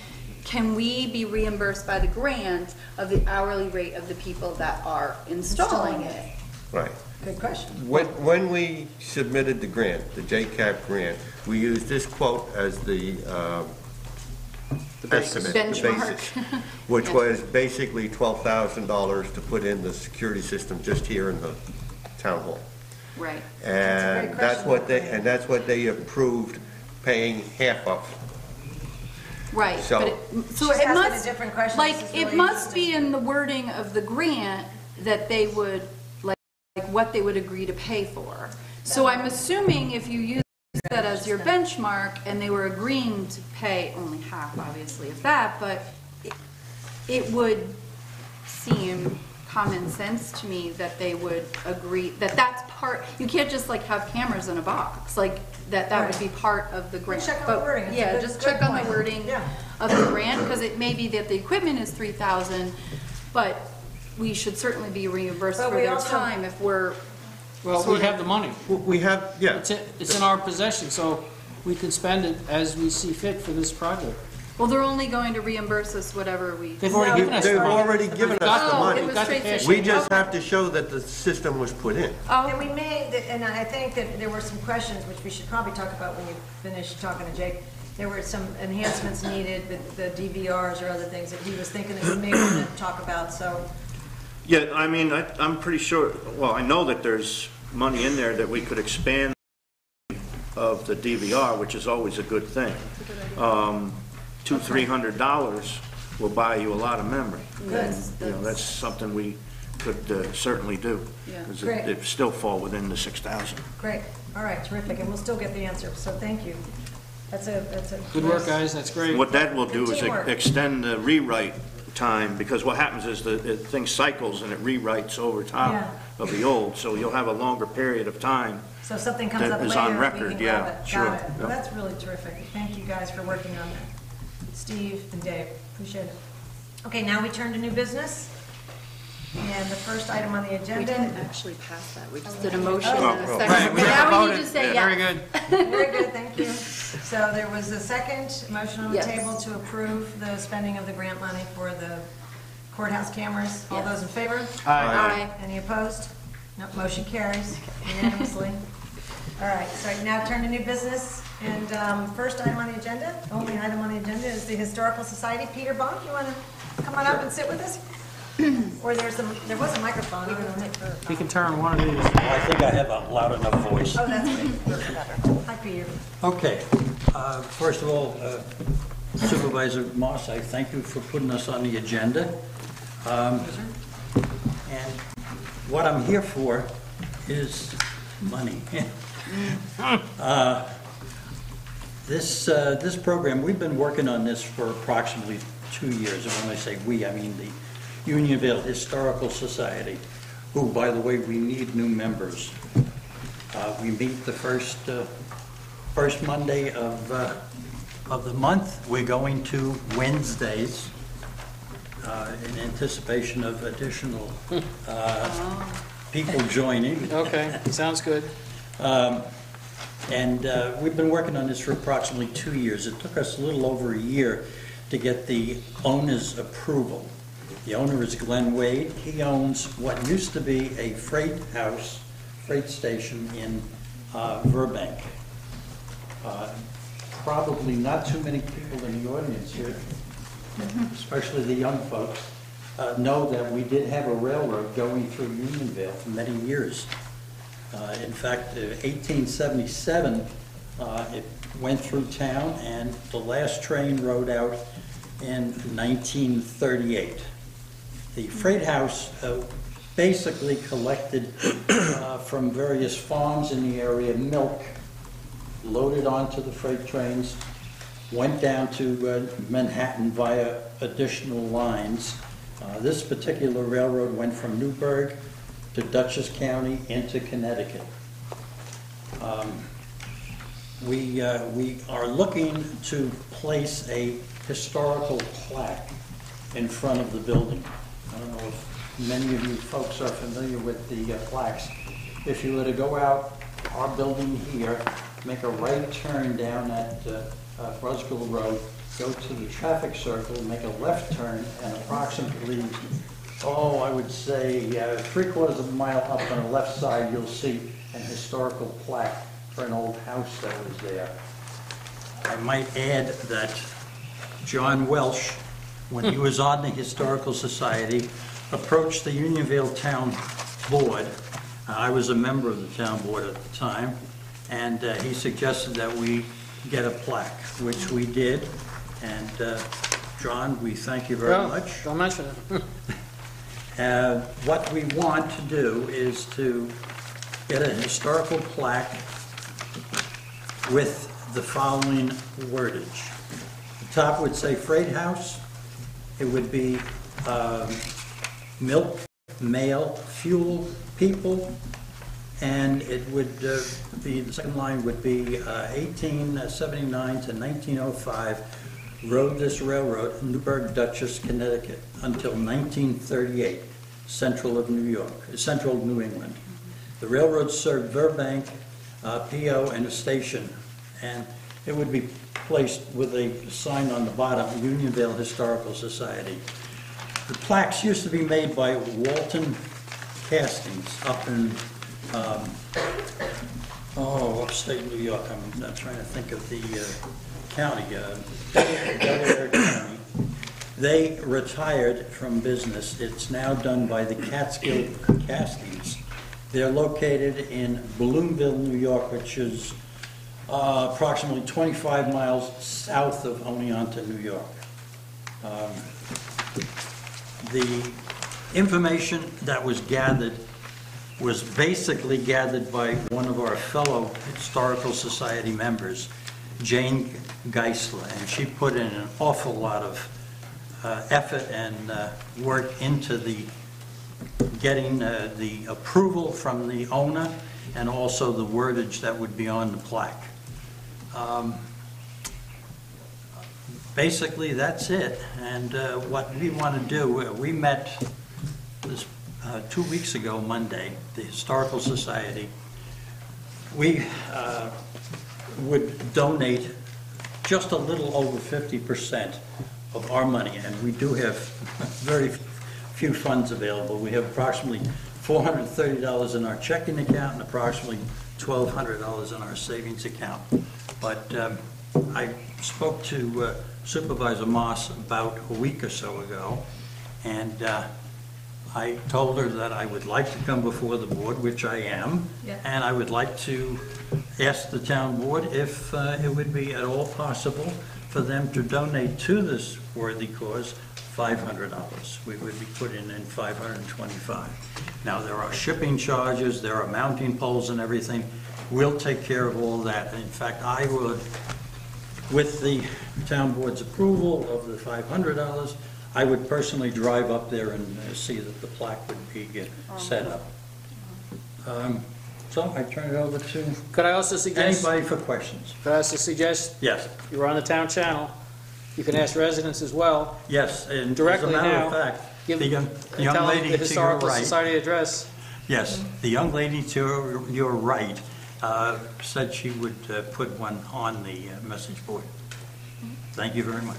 can we be reimbursed by the grant of the hourly rate of the people that are installing it? Right. Good question. When we submitted the grant, the JCAP grant, we used this quote as the estimate. the Benchmark. basis, which was basically $12,000 to put in the security system just here in the town hall. Right. And great that's question. what they approved paying half of. Right, So- but so She's it asking a must, different question. like, This is it really must be interesting. in the wording of the grant that they would, like what they would agree to pay for. So I'm assuming if you use that as your benchmark, and they were agreeing to pay only half, obviously, of that, but it would seem common sense to me that they would agree, that that's part, you can't just like have cameras in a box, like, that would be part of the grant. Check on the But, wording. It's a yeah, good- just good check on the point. wording Yeah. of the grant, because it may be that the equipment is 3,000, but we should certainly be reimbursed But for we their also- time if we're, Well, we have the money. We have, yeah. It's in our possession, so we can spend it as we see fit for this project. well, they're only going to reimburse us whatever we. They've already given us the They've money. already given us the Oh, money. it was Got the straight cash. to- We just have to show that the system was put in. Oh, And we may, and I think that there were some questions, which we should probably talk about when you finish talking to Jake. there were some enhancements needed with the DVRs or other things that he was thinking that we may want to talk about, so. Yeah, I mean, I'm pretty sure, well, I know that there's money in there that we could expand of the DVR, which is always a good thing. $200-300 will buy you a lot of memory. Good. And, you know, that's something we could certainly do. Yeah. 'Cause Great. it still fall within the 6,000. Great, all right, terrific, and we'll still get the answer, so thank you. That's a. Good work, guys, that's great. What that will do is Teamwork. extend the rewrite time, because what happens is the thing cycles and it rewrites over top Yeah. of the old, so you'll have a longer period of time. So if something comes That up is later, on we record, can yeah, grab it. sure, Got it. Well, yeah. that's really terrific. Thank you guys for working on that. Steve and Dave, appreciate it. Okay, now we turn to new business. And the first item on the We agenda. didn't actually pass that, we just did a motion Oh. and a Oh, second. Right, we But have now we need voted. to say Very yes. good. Very good, thank you. So there was a second motion on the Yes. table to approve the spending of the grant money for the courthouse cameras. All Yes. those in favor? Aye. Any opposed? No, motion carries unanimously. All right, so I now turn to new business, and first item on the agenda, only item on the agenda is the Historical Society. Peter Bonk, you want to come on up and sit with us? Or there was a microphone. I don't know. He can turn one of these. I think I have a loud enough voice. Oh, that's great. Hi, Peter. Okay, first of all, Supervisor Moss, I thank you for putting us on the agenda. And what I'm here for is money. This program, we've been working on this for approximately 2 years. And when I say we, I mean the Unionville Historical Society, who, by the way, we need new members. We meet the first Monday of the month. We're going to Wednesdays in anticipation of additional people joining. Okay, sounds good. And we've been working on this for approximately 2 years. It took us a little over a year to get the owner's approval. The owner is Glenn Wade. He owns what used to be a freight station in Burbank. Probably not too many people in the audience here, especially the young folks, know that we did have a railroad going through Unionville for many years. In fact, 1877, it went through town, and the last train rode out in 1938. The freight house basically collected from various farms in the area milk, loaded onto the freight trains, went down to Manhattan via additional lines. This particular railroad went from Newburgh to Dutchess County into Connecticut. We are looking to place a historical plaque in front of the building. I don't know if many of you folks are familiar with the plaques. If you were to go out our building here, make a right turn down at Brusgill Road, go to the traffic circle, make a left turn, and approximately, I would say 3/4 of a mile up on the left side, you'll see an historical plaque for an old house that was there. I might add that John Welsh, when he was on the Historical Society, approached the Unionville Town Board. I was a member of the town board at the time, and he suggested that we get a plaque, which we did. And John, we thank you very Well, much. don't mention it. What we want to do is to get a historical plaque with the following wordage. The top would say Freight House. It would be milk, mail, fuel, people, and it would be, the second line would be 1879 to 1905, rode this railroad in Newburgh, Dutchess, Connecticut, until 1938, central of New England. The railroad served Burbank, PO, and a station, and it would be placed with a sign on the bottom, Unionville Historical Society. The plaques used to be made by Walton Castings up in, upstate New York. I'm trying to think of the County, Delaware County. They retired from business. It's now done by the Catskill Castings. They're located in Bloomville, New York, which is approximately 25 miles south of Oneonta, New York. The information that was gathered was basically gathered by one of our fellow Historical Society members, Jane Geisler, and she put in an awful lot of effort and work into the getting the approval from the owner and also the wordage that would be on the plaque. Basically, that's it. And what we want to do, we met this 2 weeks ago, Monday, the Historical Society. We would donate just a little over 50% of our money, and we do have very few funds available. We have approximately $430 in our checking account and approximately $1,200 in our savings account. But I spoke to Supervisor Moss about a week or so ago, and I told her that I would like to come before the board, which I am, and I would like to ask the town board if it would be at all possible for them to donate to this worthy cause $500. We would be putting in $525. Now, there are shipping charges, there are mounting poles and everything. We'll take care of all that. In fact, I would, with the town board's approval of the $500, I would personally drive up there and see that the plaque would be set up. So I turn it over to Could I also suggest, anybody for questions. could I also suggest, Yes, you're on the town channel, you can ask residents as well, yes, and Directly as a matter now, of fact, give, the young and tell them lady the to your Historical right, Society address. yes, the young lady to your right said she would put one on the message board. Thank you very much.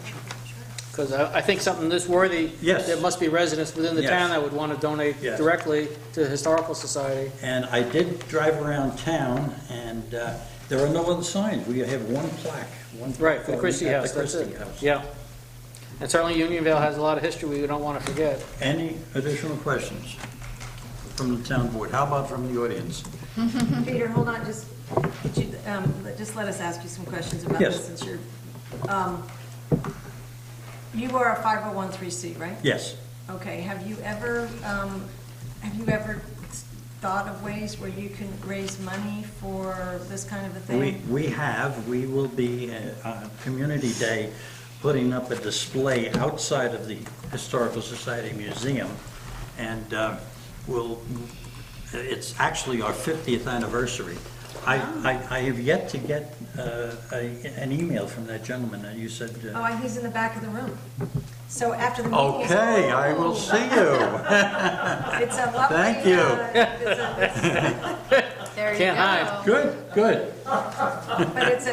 Because I think something this worthy, Yes. there must be residents within the Yes. town that would want to donate Yes. directly to the Historical Society. And I did drive around town, and there are no other signs. We have one plaque. Right, for the Christie at House, the that's Christie it. House. Yeah. And certainly Unionville has a lot of history we don't want to forget. Any additional questions from the town board? How about from the audience? Peter, hold on, just, could you, just let us ask you some questions about Yes. this, since you're, you are a 501(c), right? Yes. Okay, have you ever thought of ways where you can raise money for this kind of a thing? We will be on Community Day putting up a display outside of the Historical Society Museum, and it's actually our 50th anniversary. I have yet to get an email from that gentleman that you said. Oh, he's in the back of the room. So after the meeting is Okay, I will see you. It's a lovely. Thank you. There you Can't go. hide. Good. But it's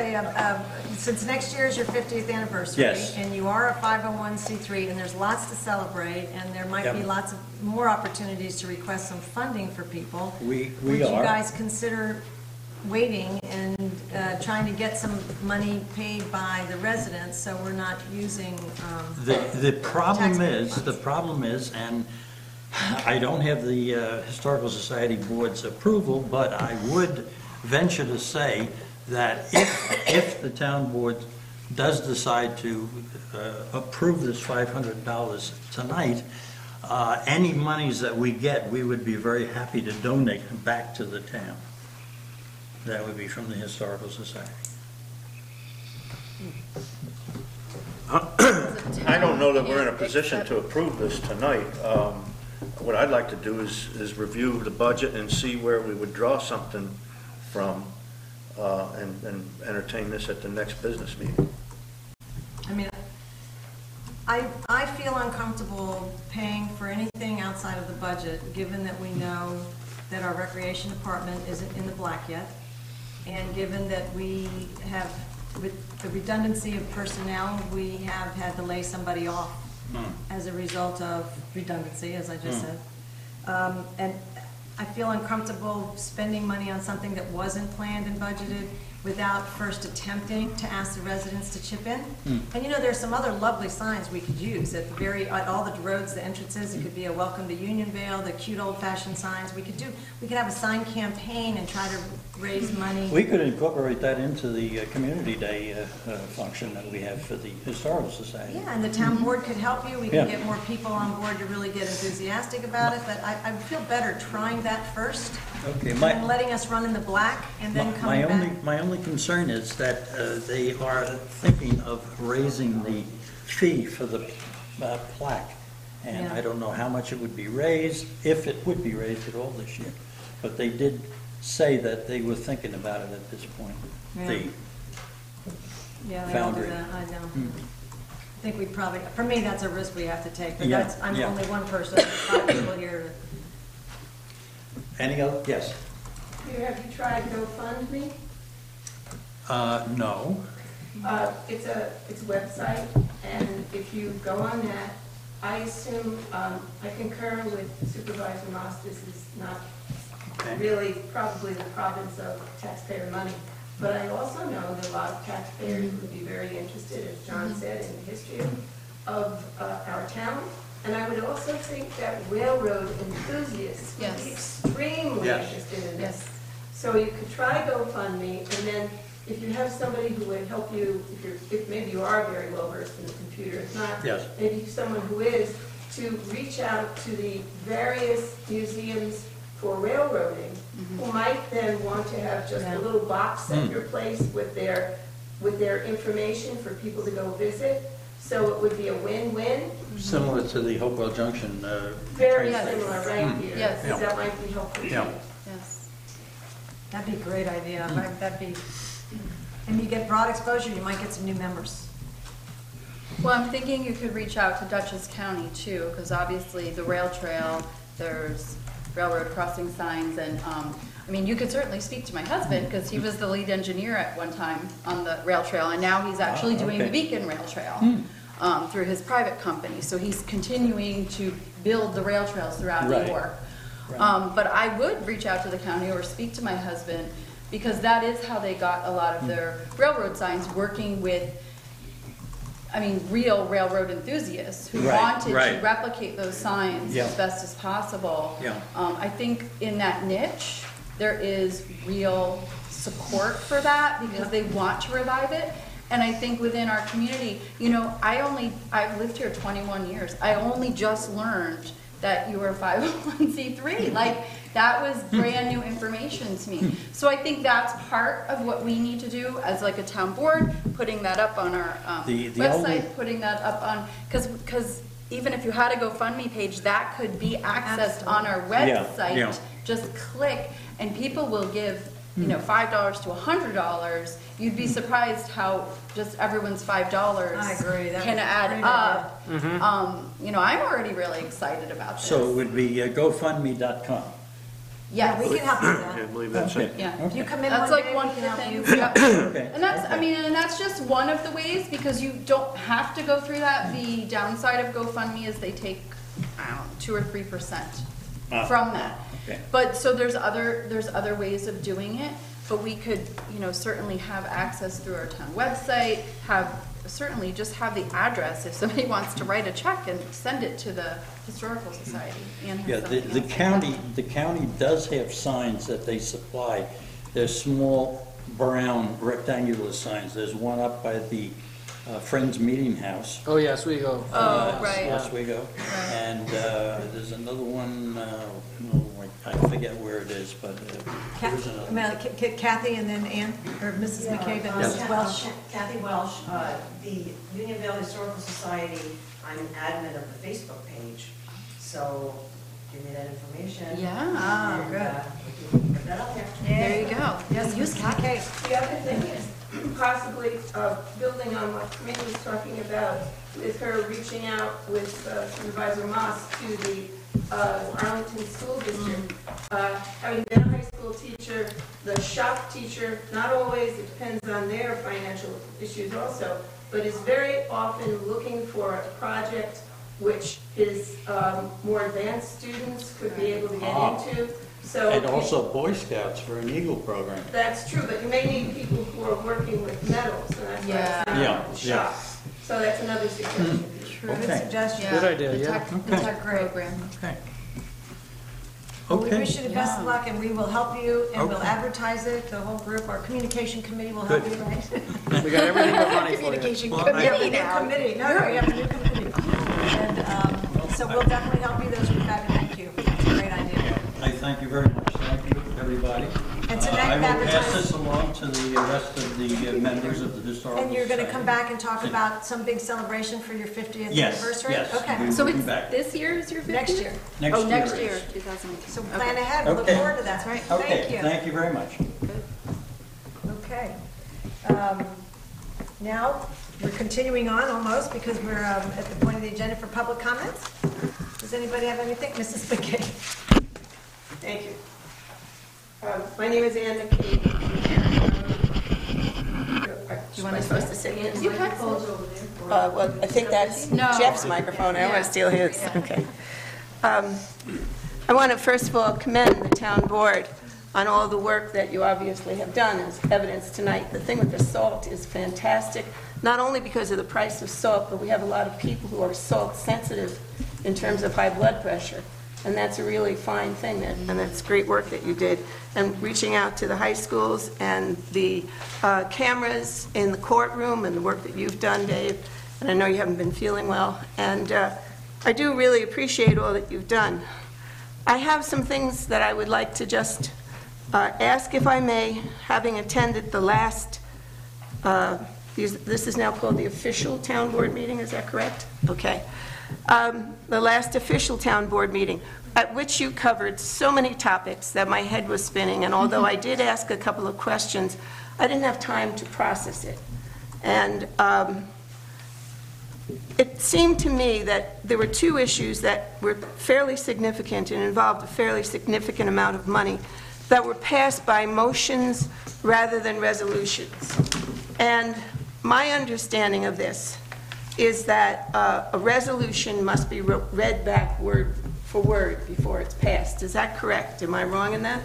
since next year is your 50th anniversary. Yes. And you are a 501(c)(3), and there's lots to celebrate, and there might be Yep. lots of more opportunities to request some funding for people. We Would you are. guys consider waiting and trying to get some money paid by the residents, so we're not using The problem taxpayer is, and I don't have the Historical Society Board's approval, but I would venture to say that if the town board does decide to approve this $500 tonight, any monies that we get, we would be very happy to donate back to the town. That would be from the Historical Society. I don't know that we're in a position to approve this tonight. What I'd like to do is review the budget and see where we would draw something from, and entertain this at the next business meeting. I mean, I feel uncomfortable paying for anything outside of the budget, given that we know that our recreation department isn't in the black yet, and given that we have, with the redundancy of personnel, we have had to lay somebody off as a result of redundancy, as I just said. And I feel uncomfortable spending money on something that wasn't planned and budgeted, without first attempting to ask the residents to chip in. And there's some other lovely signs we could use at all the roads, the entrances. It could be a welcome to Unionville, the cute old-fashioned signs. We could have a sign campaign and try to raise money. We could incorporate that into the Community Day function that we have for the Historical Society. Yeah, and the town board could help you. We can Yeah. get more people on board to really get enthusiastic about it. But I feel better trying that first Okay, and letting us run in the black and then coming back. My only concern is that they are thinking of raising the fee for the plaque. And Yeah. I don't know how much it would be raised, if it would be raised at all this year. But they did say that they were thinking about it at this point. Yeah. The Yeah, they all do Foundry. that, I know. I think we probably, for me, that's a risk we have to take, but Yeah, I'm yeah. only one person, there's 5 people here. Any other, yes? Have you tried GoFundMe? No. It's a website, and if you go on that, I assume, I concur with Supervisor Moss, this is not Okay. really probably the province of taxpayer money. But I also know that a lot of taxpayers would be very interested, as John said, in the history of our town. And I would also think that railroad enthusiasts would be Yes. extremely Yes. interested in Yes. this. So you could try GoFundMe, and then if you have somebody who would help you, if maybe you are very well versed in the computer, if not, Yes. maybe someone who is, to reach out to the various museums for railroading, who might then want to have just Yeah. a little box at your place with their information for people to go visit. So it would be a win-win, Similar to the Hopewell Junction. very Yes. similar, right here. Yes. Because that might be helpful. Yeah. Yes. That'd be a great idea, and you get broad exposure, you might get some new members. Well, I'm thinking you could reach out to Dutchess County too, because obviously the rail trail, there's railroad crossing signs, and, I mean, you could certainly speak to my husband, because he was the lead engineer at one time on the rail trail, and now he's actually doing the okay. Beacon Rail Trail through his private company. So he's continuing to build the rail trails throughout New Right. York. Right. But I would reach out to the county or speak to my husband, because that is how they got a lot of their railroad signs, working with, I mean, real railroad enthusiasts who Right, wanted to right. replicate those signs Yeah. as best as possible. Yeah. I think in that niche, there is real support for that, because they want to revive it. And I think within our community, I've lived here 21 years. I only just learned that you were a 501c3. Like, that was brand new information to me. So I think that's part of what we need to do as like a town board, putting that up on our The website, only- putting that up on, because even if you had a GoFundMe page, that could be accessed on our Yeah, website. yeah. Just click, and people will give, $5 to $100. You'd be surprised how just everyone's $5 I agree. That can was a add great up. I'm already really excited about this. So it would be GoFundMe.com. Yeah, we Yes. can help you with Yeah, I that. believe that's it. Yeah. If you come in That's one like day, one we of can the help things. you. Yeah. Okay. And that's just one of the ways, because you don't have to go through that. The downside of GoFundMe is they take, 2 or 3% from that. Okay. But, so there's other ways of doing it, but we could, certainly have access through our town website, certainly just have the address if somebody wants to write a check and send it to the Historical Society. Ann has Yeah, something the else. the county does have signs that they supply. They're small, brown, rectangular signs. There's one up by the Friends Meeting House. Oh, yes, we go. Oh, right. Oswego. Right. And there's another one, I forget where it is, but there's another. Kathy and then Ann, or Mrs. McCabe and Mrs. Welsh. Kathy Welsh, the Unionville Historical Society, I'm admin of the Facebook page, so give me that information. Yeah. Ah, And, good. we can put that up there. There you go. Yes, use Kathy. The other thing is possibly building on what Camille was talking about, is her reaching out with Supervisor Moss to the Arlington School District. Having been a high school teacher, the shop teacher, not always, it depends on their financial issues also, but is very often looking for a project which his more advanced students could be able to get into. So And also Boy Scouts for an Eagle program. that's true, but you may need people who are working with metals, and that's why Yeah. it's not Yeah, the yeah. shop. So that's another suggestion. Good Okay. suggestion. Good idea, The yeah. tech- The Okay. tech program. Okay. We Okay. wish you the best of luck, and we will help you, and we'll Okay. advertise it, the whole group, our communication committee will help Good. you, right? We got everything but money for you. Communication Well, We have a committee new now. committee, no, we have a new committee. And so we'll definitely help you, those who've got to thank you. It's a great idea. I thank you very much. Thank you, everybody. And tonight, I will pass advertise- this along to the rest of the members of the Historical And you're going to come Society. back and talk about some big celebration for your 50th Yes, anniversary? yes. Okay, So We'll be it's back. this year is your 50th? next year. Next Oh, year next is- year, 2018. So Okay. plan ahead, we look Okay. forward to that. That's right. Thank Okay, you. thank you very much. Okay. Now, we're continuing on almost because we're at the point of the agenda for public comments. Does anybody have anything? Mrs. McKay? Thank you. My name is Ann McKay. You want Am I to- supposed to say it? You can. Well, I think that's No. Jeff's microphone. I want Yeah. to steal his. Yeah. Okay. I want to first of all commend the town board on all the work that you obviously have done, as evidenced tonight. The thing with the salt is fantastic, not only because of the price of salt, but we have a lot of people who are salt sensitive in terms of high blood pressure. And that's a really fine thing, and it's great work that you did. And reaching out to the high schools and the cameras in the courtroom and the work that you've done, Dave, and I know you haven't been feeling well. And I do really appreciate all that you've done. I have some things that I would like to just ask, if I may, having attended the last, this is now called the official town board meeting, is that correct? Okay. The last official town board meeting, at which you covered so many topics that my head was spinning, and although I did ask a couple of questions, I didn't have time to process it. And it seemed to me that there were two issues that were fairly significant and involved a fairly significant amount of money that were passed by motions rather than resolutions. And my understanding of this is that a resolution must be read back word for word before it's passed. Is that correct? Am I wrong in that?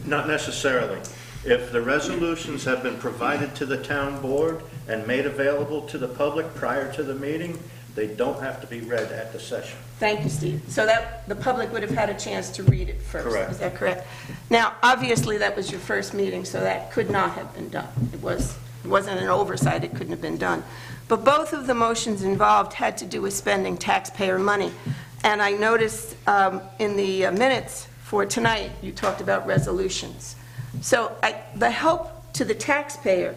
Not necessarily. If the resolutions have been provided to the town board and made available to the public prior to the meeting, they don't have to be read at the session. Thank you, Steve. So that the public would have had a chance to read it first. Correct. Is that correct? Now, obviously, that was your first meeting, so that could not have been done. It wasn't an oversight, it couldn't have been done. But both of the motions involved had to do with spending taxpayer money. And I noticed in the minutes for tonight, you talked about resolutions. So the help to the taxpayer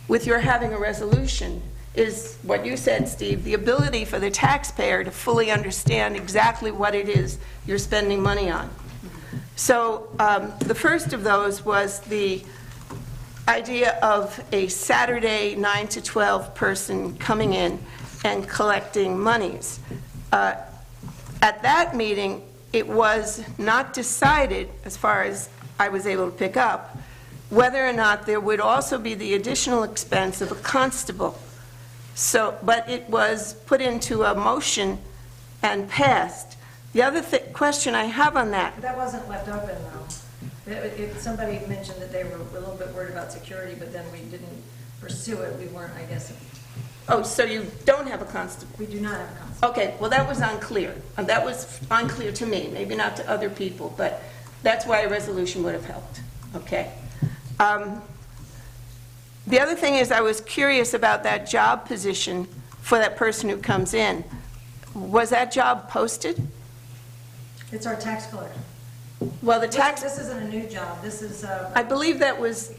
with your having a resolution is what you said, Steve, the ability for the taxpayer to fully understand exactly what it is you're spending money on. So the first of those was the idea of a Saturday 9 to 12 person coming in and collecting monies. At that meeting, it was not decided, as far as I was able to pick up, whether or not there would also be the additional expense of a constable. So, but it was put into a motion and passed. The other question I have on that, That wasn't left open, though. Somebody mentioned that they were a little bit worried about security, but then we didn't pursue it. We weren't, I guess, oh, so you don't have a constable? we do not have a constable. Okay, well, that was unclear. That was unclear to me, maybe not to other people, but that's why a resolution would have helped. Okay. The other thing is, I was curious about that job position for that person who comes in. Was that job posted? It's our tax collector. Well, the tax, This isn't a new job. This is, I believe that was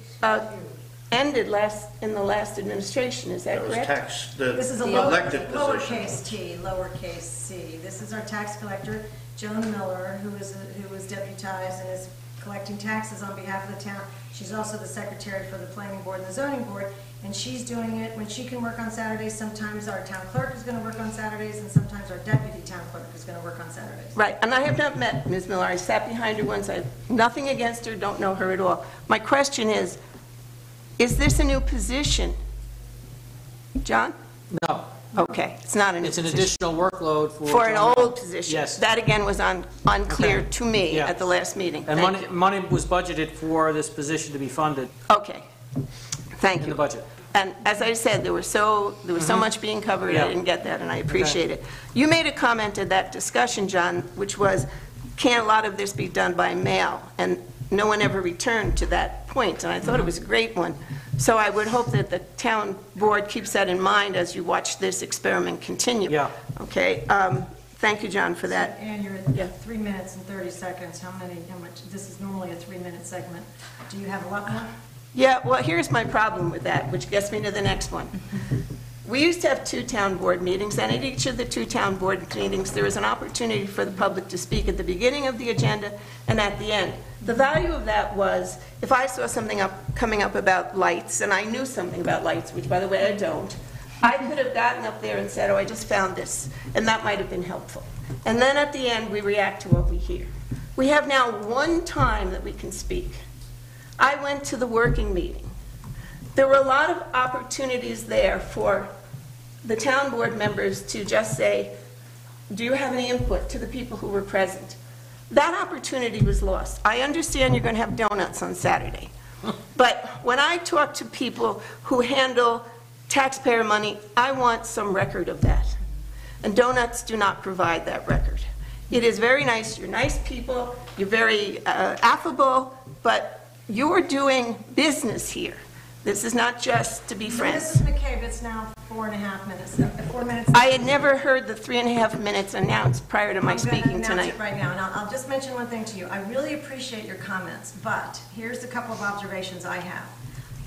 ended in the last administration, is that That was correct? tax, this is a the elected position. lowercase t, lowercase c. This is our tax collector, Joan Miller, who is deputized and is collecting taxes on behalf of the town. She's also the secretary for the planning board and the zoning board, and she's doing it when she can work on Saturdays. Sometimes our town clerk is going to work on Saturdays, and sometimes our deputy town clerk is going to work on Saturdays. Right, and I have not met Ms. Miller. I sat behind her once. I have nothing against her, don't know her at all. My question is this a new position? John? No, Okay, it's not a new It's an position. additional workload for. For an John. old position. Yes. That again was unclear Okay. to me Yeah. at the last meeting. And Thank you. money was budgeted for this position to be funded Okay, thank in the you. budget. And as I said, there was so much being covered, I Yeah. didn't get that, and I appreciate it. You made a comment at that discussion, John, which was, can't a lot of this be done by mail? And no one ever returned to that point, and I thought it was a great one. So I would hope that the town board keeps that in mind as you watch this experiment continue. Yeah. Okay, thank you, John, for that. And you're Yeah. at 3 minutes and 30 seconds. How much, this is normally a 3-minute segment. Do you have a lot more? Yeah, well, here's my problem with that, which gets me to the next one. We used to have 2 town board meetings, and at each of the 2 town board meetings, there was an opportunity for the public to speak at the beginning of the agenda and at the end. The value of that was, if I saw something coming up about lights, and I knew something about lights, which, by the way, I don't, I could have gotten up there and said, oh, I just found this, and that might have been helpful. And then at the end, we react to what we hear. We have now 1 time that we can speak. I went to the working meeting. There were a lot of opportunities there for the town board members to just say, do you have any input to the people who were present? That opportunity was lost. I understand you're going to have donuts on Saturday. But when I talk to people who handle taxpayer money, I want some record of that. And donuts do not provide that record. It is very nice. You're nice people. You're very affable. But you're doing business here. This is not just to be friends. Mrs. McCabe, it's now 4.5 minutes. 4 minutes. I had never heard the 3.5 minutes announced prior to my speaking I'm going to tonight. announce it right now, and I'll just mention one thing to you. I really appreciate your comments, but here's a couple of observations I have.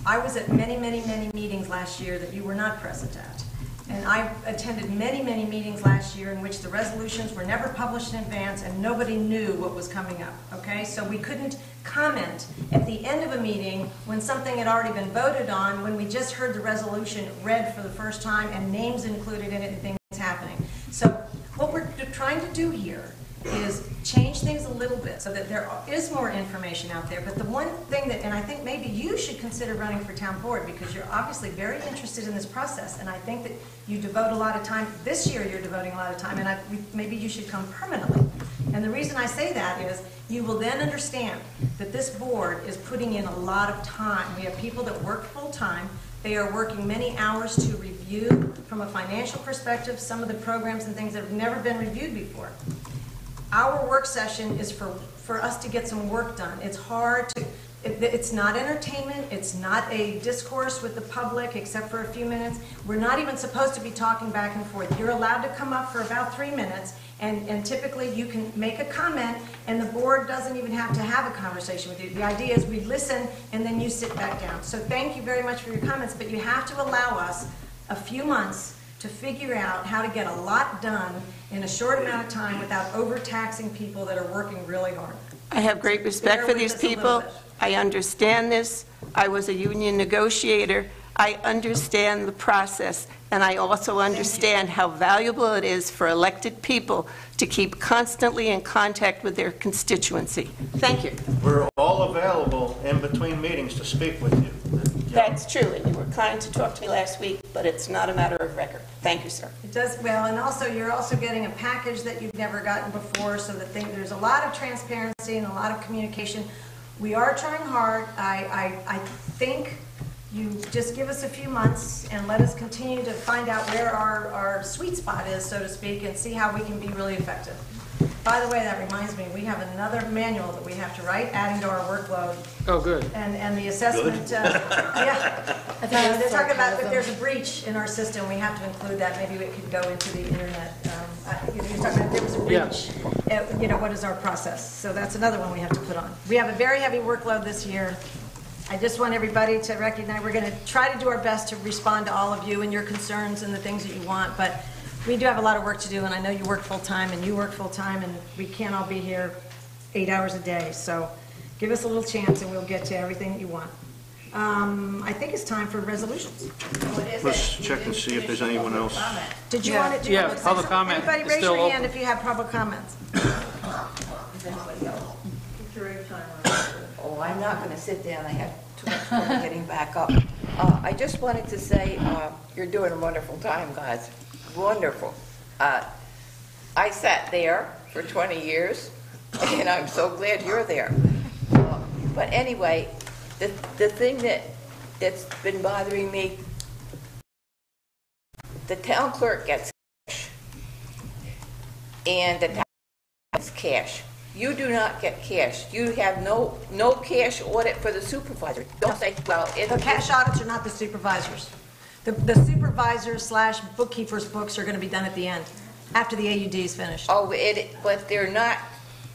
I was at many, many, many meetings last year that you were not present at. And I attended many, many meetings last year in which the resolutions were never published in advance and nobody knew what was coming up, okay? So we couldn't comment at the end of a meeting when something had already been voted on, when we just heard the resolution read for the first time and names included in it and things happening. So what we're trying to do here is change things a little bit so that there is more information out there. But the one thing that, and I think maybe you should consider running for town board because you're obviously very interested in this process, and I think that you devote a lot of time, this year you're devoting a lot of time, and maybe you should come permanently. And the reason I say that is you will then understand that this board is putting in a lot of time. We have people that work full-time. They are working many hours to review, from a financial perspective, some of the programs and things that have never been reviewed before. Our work session is for us to get some work done. It's hard to, it's not entertainment, it's not a discourse with the public except for a few minutes. We're not even supposed to be talking back and forth. You're allowed to come up for about 3 minutes, and typically you can make a comment and the board doesn't even have to have a conversation with you. The idea is we listen and then you sit back down. So thank you very much for your comments, but you have to allow us a few months to figure out how to get a lot done in a short amount of time without overtaxing people that are working really hard. I have great respect Bear for with these us a little people. bit. I understand this. I was a union negotiator. I understand the process, and I also understand how valuable it is for elected people to keep constantly in contact with their constituency. Thank you. We're all available in between meetings to speak with you. That's true, and you were kind to talk to me last week, but it's not a matter of record. Thank you, sir. It does, well, and also, you're also getting a package that you've never gotten before, so that there's a lot of transparency and a lot of communication. We are trying hard. I think you just give us a few months and let us continue to find out where our sweet spot is, so to speak, and see how we can be really effective. By the way, that reminds me, we have another manual that we have to write, adding to our workload. Oh, good. And the assessment, yeah. They're talking about if there's a breach in our system, we have to include that. Maybe it could go into the internet. You're talking about if there was a breach, you know, what is our process? So that's another one we have to put on. We have a very heavy workload this year. I just want everybody to recognize we're going to try to do our best to respond to all of you and your concerns and the things that you want, but we do have a lot of work to do, and I know you work full-time and you work full-time, and we can't all be here 8 hours a day. So give us a little chance and we'll get to everything that you want. I think it's time for resolutions. Let's check and see if there's anyone else. Did you want to? Yeah, public comment Everybody is raise still your hand open. if you have public comments. Oh, I'm not going to sit down. I have too much trouble getting back up. I just wanted to say, you're doing a wonderful time, guys. wonderful. I sat there for 20 years, and I'm so glad you're there. But anyway, the thing that's been bothering me, the town clerk gets cash, and the town gets cash. You do not get cash. You have no cash audit for the supervisor. Don't say, well, The cash audits are not the supervisors. The supervisors / bookkeepers' books are going to be done at the end, after the AUD is finished. Oh, but they're not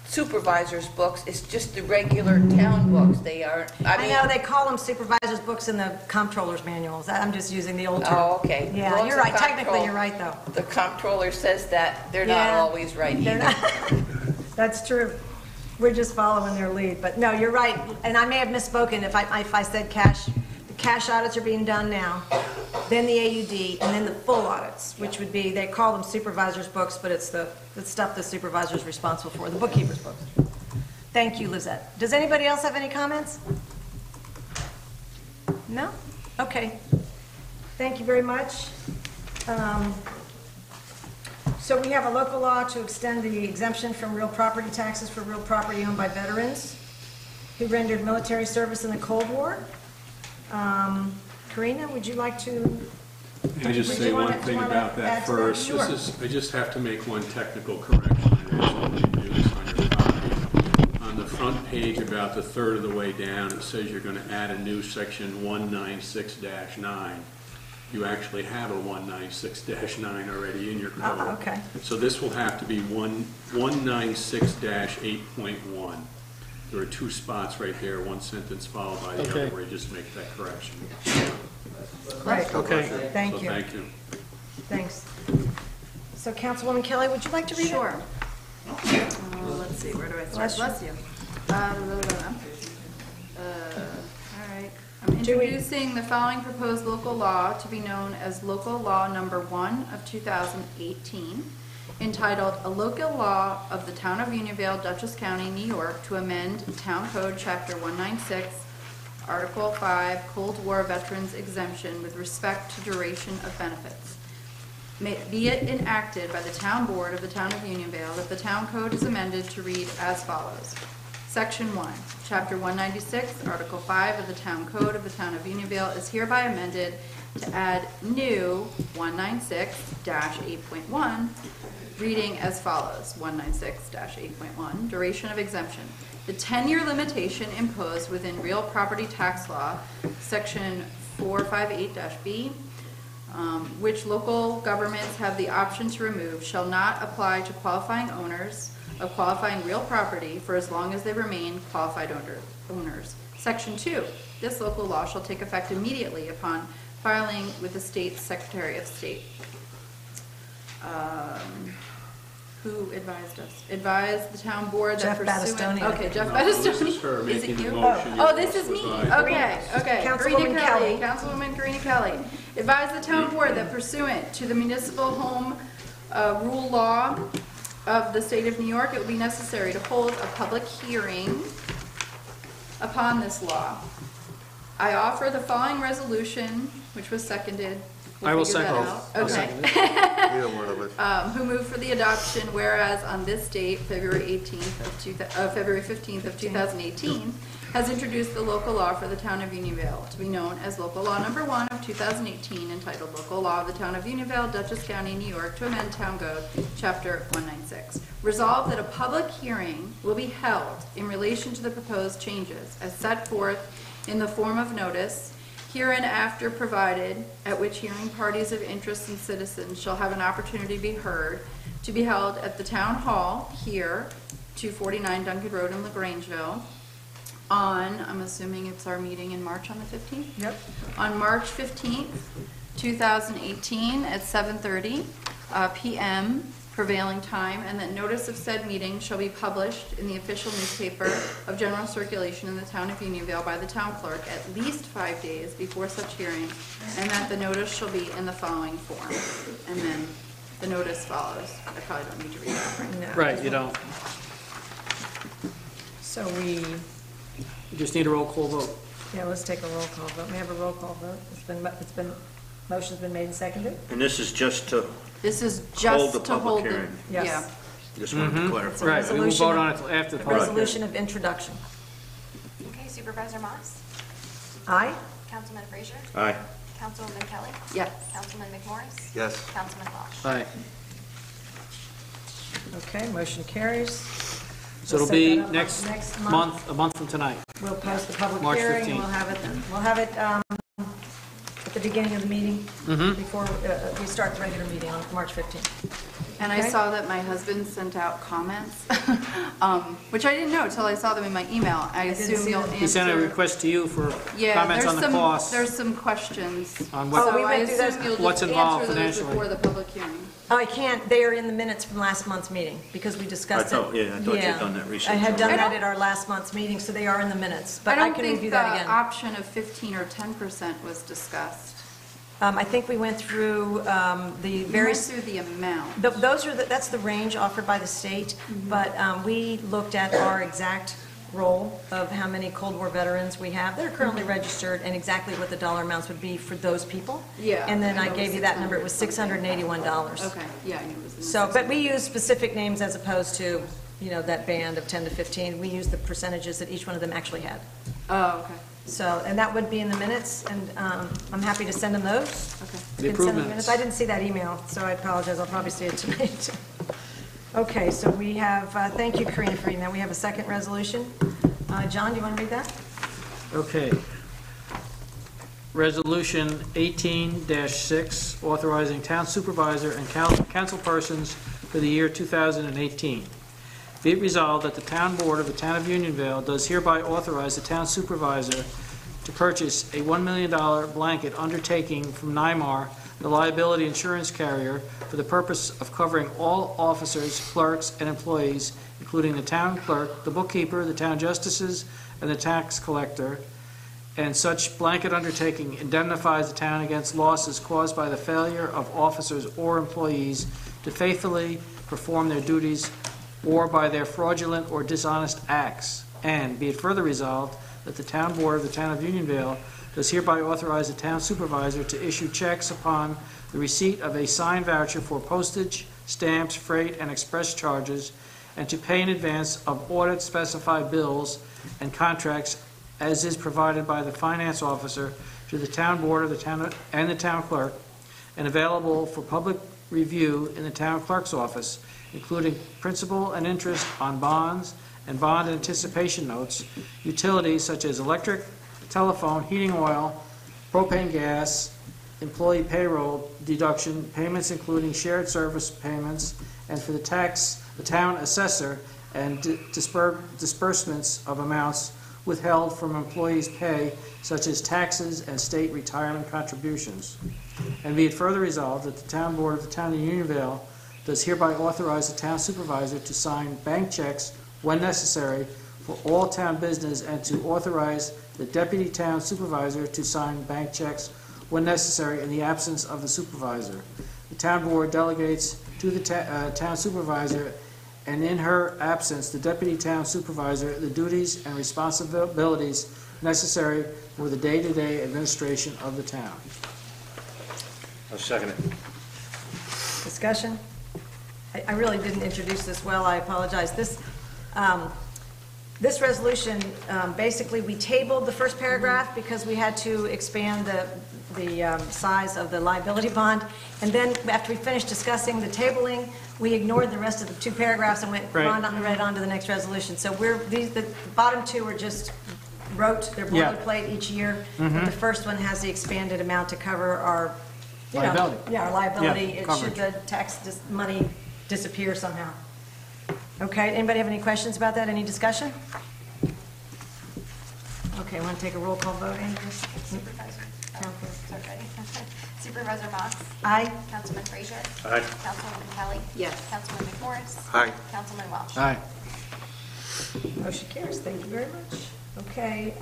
supervisors' books. It's just the regular town books. They are. I know, they call them supervisors' books in the comptroller's manuals. I'm just using the old term. Oh, okay. Yeah, Well, you're the right. Technically, comptroller- you're right, though. The comptroller says that they're not Yeah. always right They're either. not- That's true. We're just following their lead. But no, you're right. And I may have misspoken if I said cash. The cash audits are being done now, then the AUD, and then the full audits, which would be, they call them supervisors' books, but it's the stuff the supervisor's responsible for, the bookkeeper's books. Thank you, Lizette. Does anybody else have any comments? No? Okay. Thank you very much. So we have a local law to extend the exemption from real property taxes for real property owned by veterans who rendered military service in the Cold War. Karina, would you like to? Can I just Would say you one wanna- thing wanna about that add to that? first? Sure. I just have to make one technical correction. I actually do this on your copy. On the front page, about the third of the way down, it says you're going to add a new section 196-9. You actually have a 196-9 already in your code. Okay. So this will have to be 196-8.1. There are two spots right there, one sentence followed by the Okay. other, where you just make that correction. Right. Okay. Thank So you. thank you. Thanks. So Councilwoman Kelly, would you like to read it? Sure. Let's see, where do I start? Bless you. Bless you. All right. I'm Do we- introducing the following proposed local law to be known as Local Law Number 1 of 2018, entitled A Local Law of the Town of Unionville, Dutchess County, New York, to amend Town Code Chapter 196, Article 5, Cold War Veterans Exemption with respect to duration of benefits. Be it enacted by the Town Board of the Town of Unionville that the Town Code is amended to read as follows. Section 1, Chapter 196, Article 5 of the Town Code of the Town of Unionville is hereby amended to add new 196-8.1, reading as follows. 196-8.1, duration of exemption. The 10-year limitation imposed within real property tax law, Section 458-B, which local governments have the option to remove, shall not apply to qualifying owners of qualifying real property for as long as they remain qualified owners. Section 2, this local law shall take effect immediately upon filing with the state's Secretary of State. Who advised us? Advised the town board that Jeff pursuant... Battistoni. Okay, Jeff No, Battistoni. this is her Is making it the you? motion. Oh, this is me. Advised. Okay, okay. Councilwoman Karina Kelly. Councilwoman Karina Kelly. Advise the town board that pursuant to the municipal home rule law of the state of New York, it will be necessary to hold a public hearing upon this law. I offer the following resolution, which was seconded. We'll I will figure that second. out. I'll Okay. second it. Either one of us. Who moved for the adoption, whereas on this date, February 15th of 2018, has introduced the local law for the town of Unionville, to be known as Local Law Number 1 of 2018, entitled Local Law of the Town of Unionville, Dutchess County, New York, to amend Town Code, Chapter 196. Resolved that a public hearing will be held in relation to the proposed changes as set forth in the form of notice hereinafter provided, at which hearing parties of interest and citizens shall have an opportunity to be heard, to be held at the Town Hall here, 249 Duncan Road in LaGrangeville, on, I'm assuming it's our meeting in March on the 15th? Yep. On March 15th, 2018, at 7:30 p.m. prevailing time, and that notice of said meeting shall be published in the official newspaper of general circulation in the town of Unionville by the town clerk at least 5 days before such hearing, and that the notice shall be in the following form. And then the notice follows. I probably don't need to read that, right? No. Right, you don't. So we, You just need a roll call vote. yeah, let's take a roll call vote. May I have a roll call vote? Motion's been made and seconded? And this is just to This is Hold just the to public hold the, hearing. Yes. yeah. Just wanted to It's clarify. a Right, we will resolution vote on of- it after the The public hearing. resolution of introduction. Okay, Supervisor Moss? Aye? Councilman Frazier? Aye. Councilwoman Kelly? Yes. Councilman McMorris? Yes. Councilman Walsh? Aye. Okay, motion carries. So it'll We'll set be that up next next month, a month from tonight. We'll post the public March hearing, and 15th. we'll have it at the beginning of the meeting, Mm-hmm. before we start the regular meeting on March 15th. And I Okay. saw that my husband sent out comments, which I didn't know until I saw them in my email. I didn't assume see you'll them. answer. He sent a request to you for Yeah, comments there's on the costs. There's some questions. On what- Oh, we So I went through those. assume you'll What's just involved answer those financially. before the public hearing. Oh, I can't, they are in the minutes from last month's meeting, because we discussed it. I thought you'd done that research I had done already. that at our last month's meeting, so they are in the minutes, but I I don't can think review the that again. option of 15 or 10% was discussed. I think we went through the We went various, through the amount. those are, that's the range offered by the state, but we looked at our exact role of how many Cold War veterans we have that are currently registered, and exactly what the dollar amounts would be for those people. Yeah, And then I I know it gave was you that number, it was $600 $681. Okay, yeah, I knew it was in the So, but we 600. use specific names as opposed to, that band of 10 to 15. We use the percentages that each one of them actually had. Oh, okay, So, and that would be in the minutes, and I'm happy to send them those. okay. The You can send them approved minutes. I didn't see that email, so I apologize, I'll probably see it tonight. Okay, so we have, thank you, Karina, for reading that. We have a second resolution. John, do you want to read that? Okay. Resolution 18-6, authorizing town supervisor and councilpersons for the year 2018. Be it resolved that the town board of the town of Unionville does hereby authorize the town supervisor to purchase a $1 million blanket undertaking from NYMAR, the liability insurance carrier, for the purpose of covering all officers, clerks, and employees, including the town clerk, the bookkeeper, the town justices, and the tax collector, and such blanket undertaking indemnifies the town against losses caused by the failure of officers or employees to faithfully perform their duties or by their fraudulent or dishonest acts. And be it further resolved that the town board of the town of Unionville does hereby authorize the town supervisor to issue checks upon the receipt of a signed voucher for postage, stamps, freight, and express charges, and to pay in advance of audit-specified bills and contracts as is provided by the finance officer to the town board of the town and the town clerk, and available for public review in the town clerk's office, including principal and interest on bonds and bond anticipation notes, utilities such as electric, telephone, heating oil, propane gas, employee payroll deduction, payments including shared service payments, and for the town assessor, and disbursements of amounts withheld from employees' pay, such as taxes and state retirement contributions. And be it further resolved that the town board of the town of Unionville does hereby authorize the town supervisor to sign bank checks when necessary for all town business, and to authorize the deputy town supervisor to sign bank checks when necessary in the absence of the supervisor. The town board delegates to the town supervisor, and in her absence, the deputy town supervisor, the duties and responsibilities necessary for the day-to-day administration of the town. I'll second it. Discussion? I really didn't introduce this well, I apologize. This resolution, basically, we tabled the first paragraph because we had to expand the size of the liability bond, and then after we finished discussing the tabling, we ignored the rest of the two paragraphs and went Right. right on to the next resolution. So the bottom two are just they're Yeah. boilerplate each year. But the first one has the expanded amount to cover our, Liability. Yeah, our liability, Yeah, should coverage. the tax money disappear somehow. Okay, anybody have any questions about that? Any discussion? Okay, want to take a roll call vote, Andrew? Supervisor, Town clerk. sorry. Supervisor Moss? Aye. Councilman Frazier? Aye. Councilwoman Kelly? Yes. Councilman McMorris? Aye. Councilman Welch? Aye. Motion carries, thank you very much. Okay,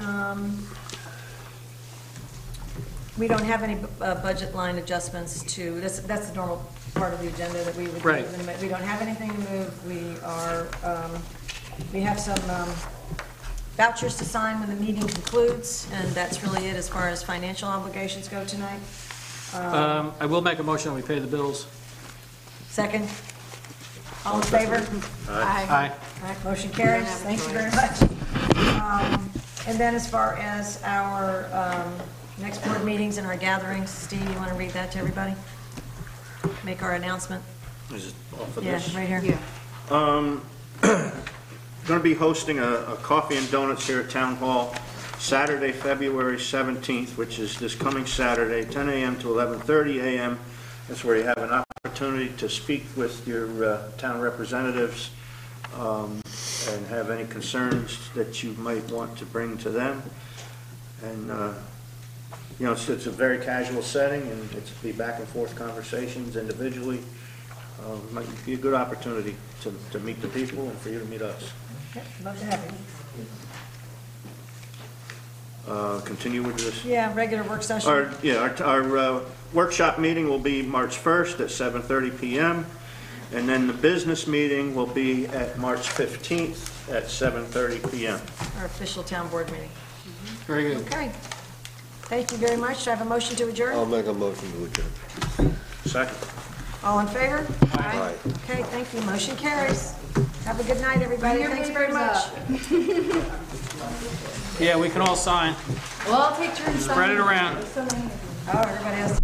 we don't have any budget line adjustments to, that's the normal part of the agenda that we would do. Right. We don't have anything to move, we have some vouchers to sign when the meeting concludes, and that's really it as far as financial obligations go tonight. I will make a motion that we pay the bills. Second? All in favor? Aye. Aye. All right, motion carries. Thank you very much. And then as far as our next board meetings and our gatherings, Steve, you want to read that to everybody? Make our announcement? Is it off of Yeah, this? right here. Going to be hosting a coffee and donuts here at Town Hall Saturday, February 17th, which is this coming Saturday, 10 a.m. to 11:30 a.m. That's where you have an opportunity to speak with your town representatives and have any concerns that you might want to bring to them. And, you know, it's a very casual setting, and it's be back and forth conversations individually. Might be a good opportunity to meet the people and for you to meet us. Okay, love to have you. Continue with this. Yeah, regular work session. Our workshop meeting will be March 1st at 7:30 PM, and then the business meeting will be at March 15th at 7:30 PM. Our official town board meeting. Very good. Okay. Thank you very much. Do I have a motion to I'll adjourn? make a motion to adjourn. Second. All in favor? Aye. Okay, thank you. Motion carries. Have a good night, everybody. Bring your Thanks very papers much. up. Yeah, we can all sign. Well, I'll take turns. Spread it around. Oh, everybody has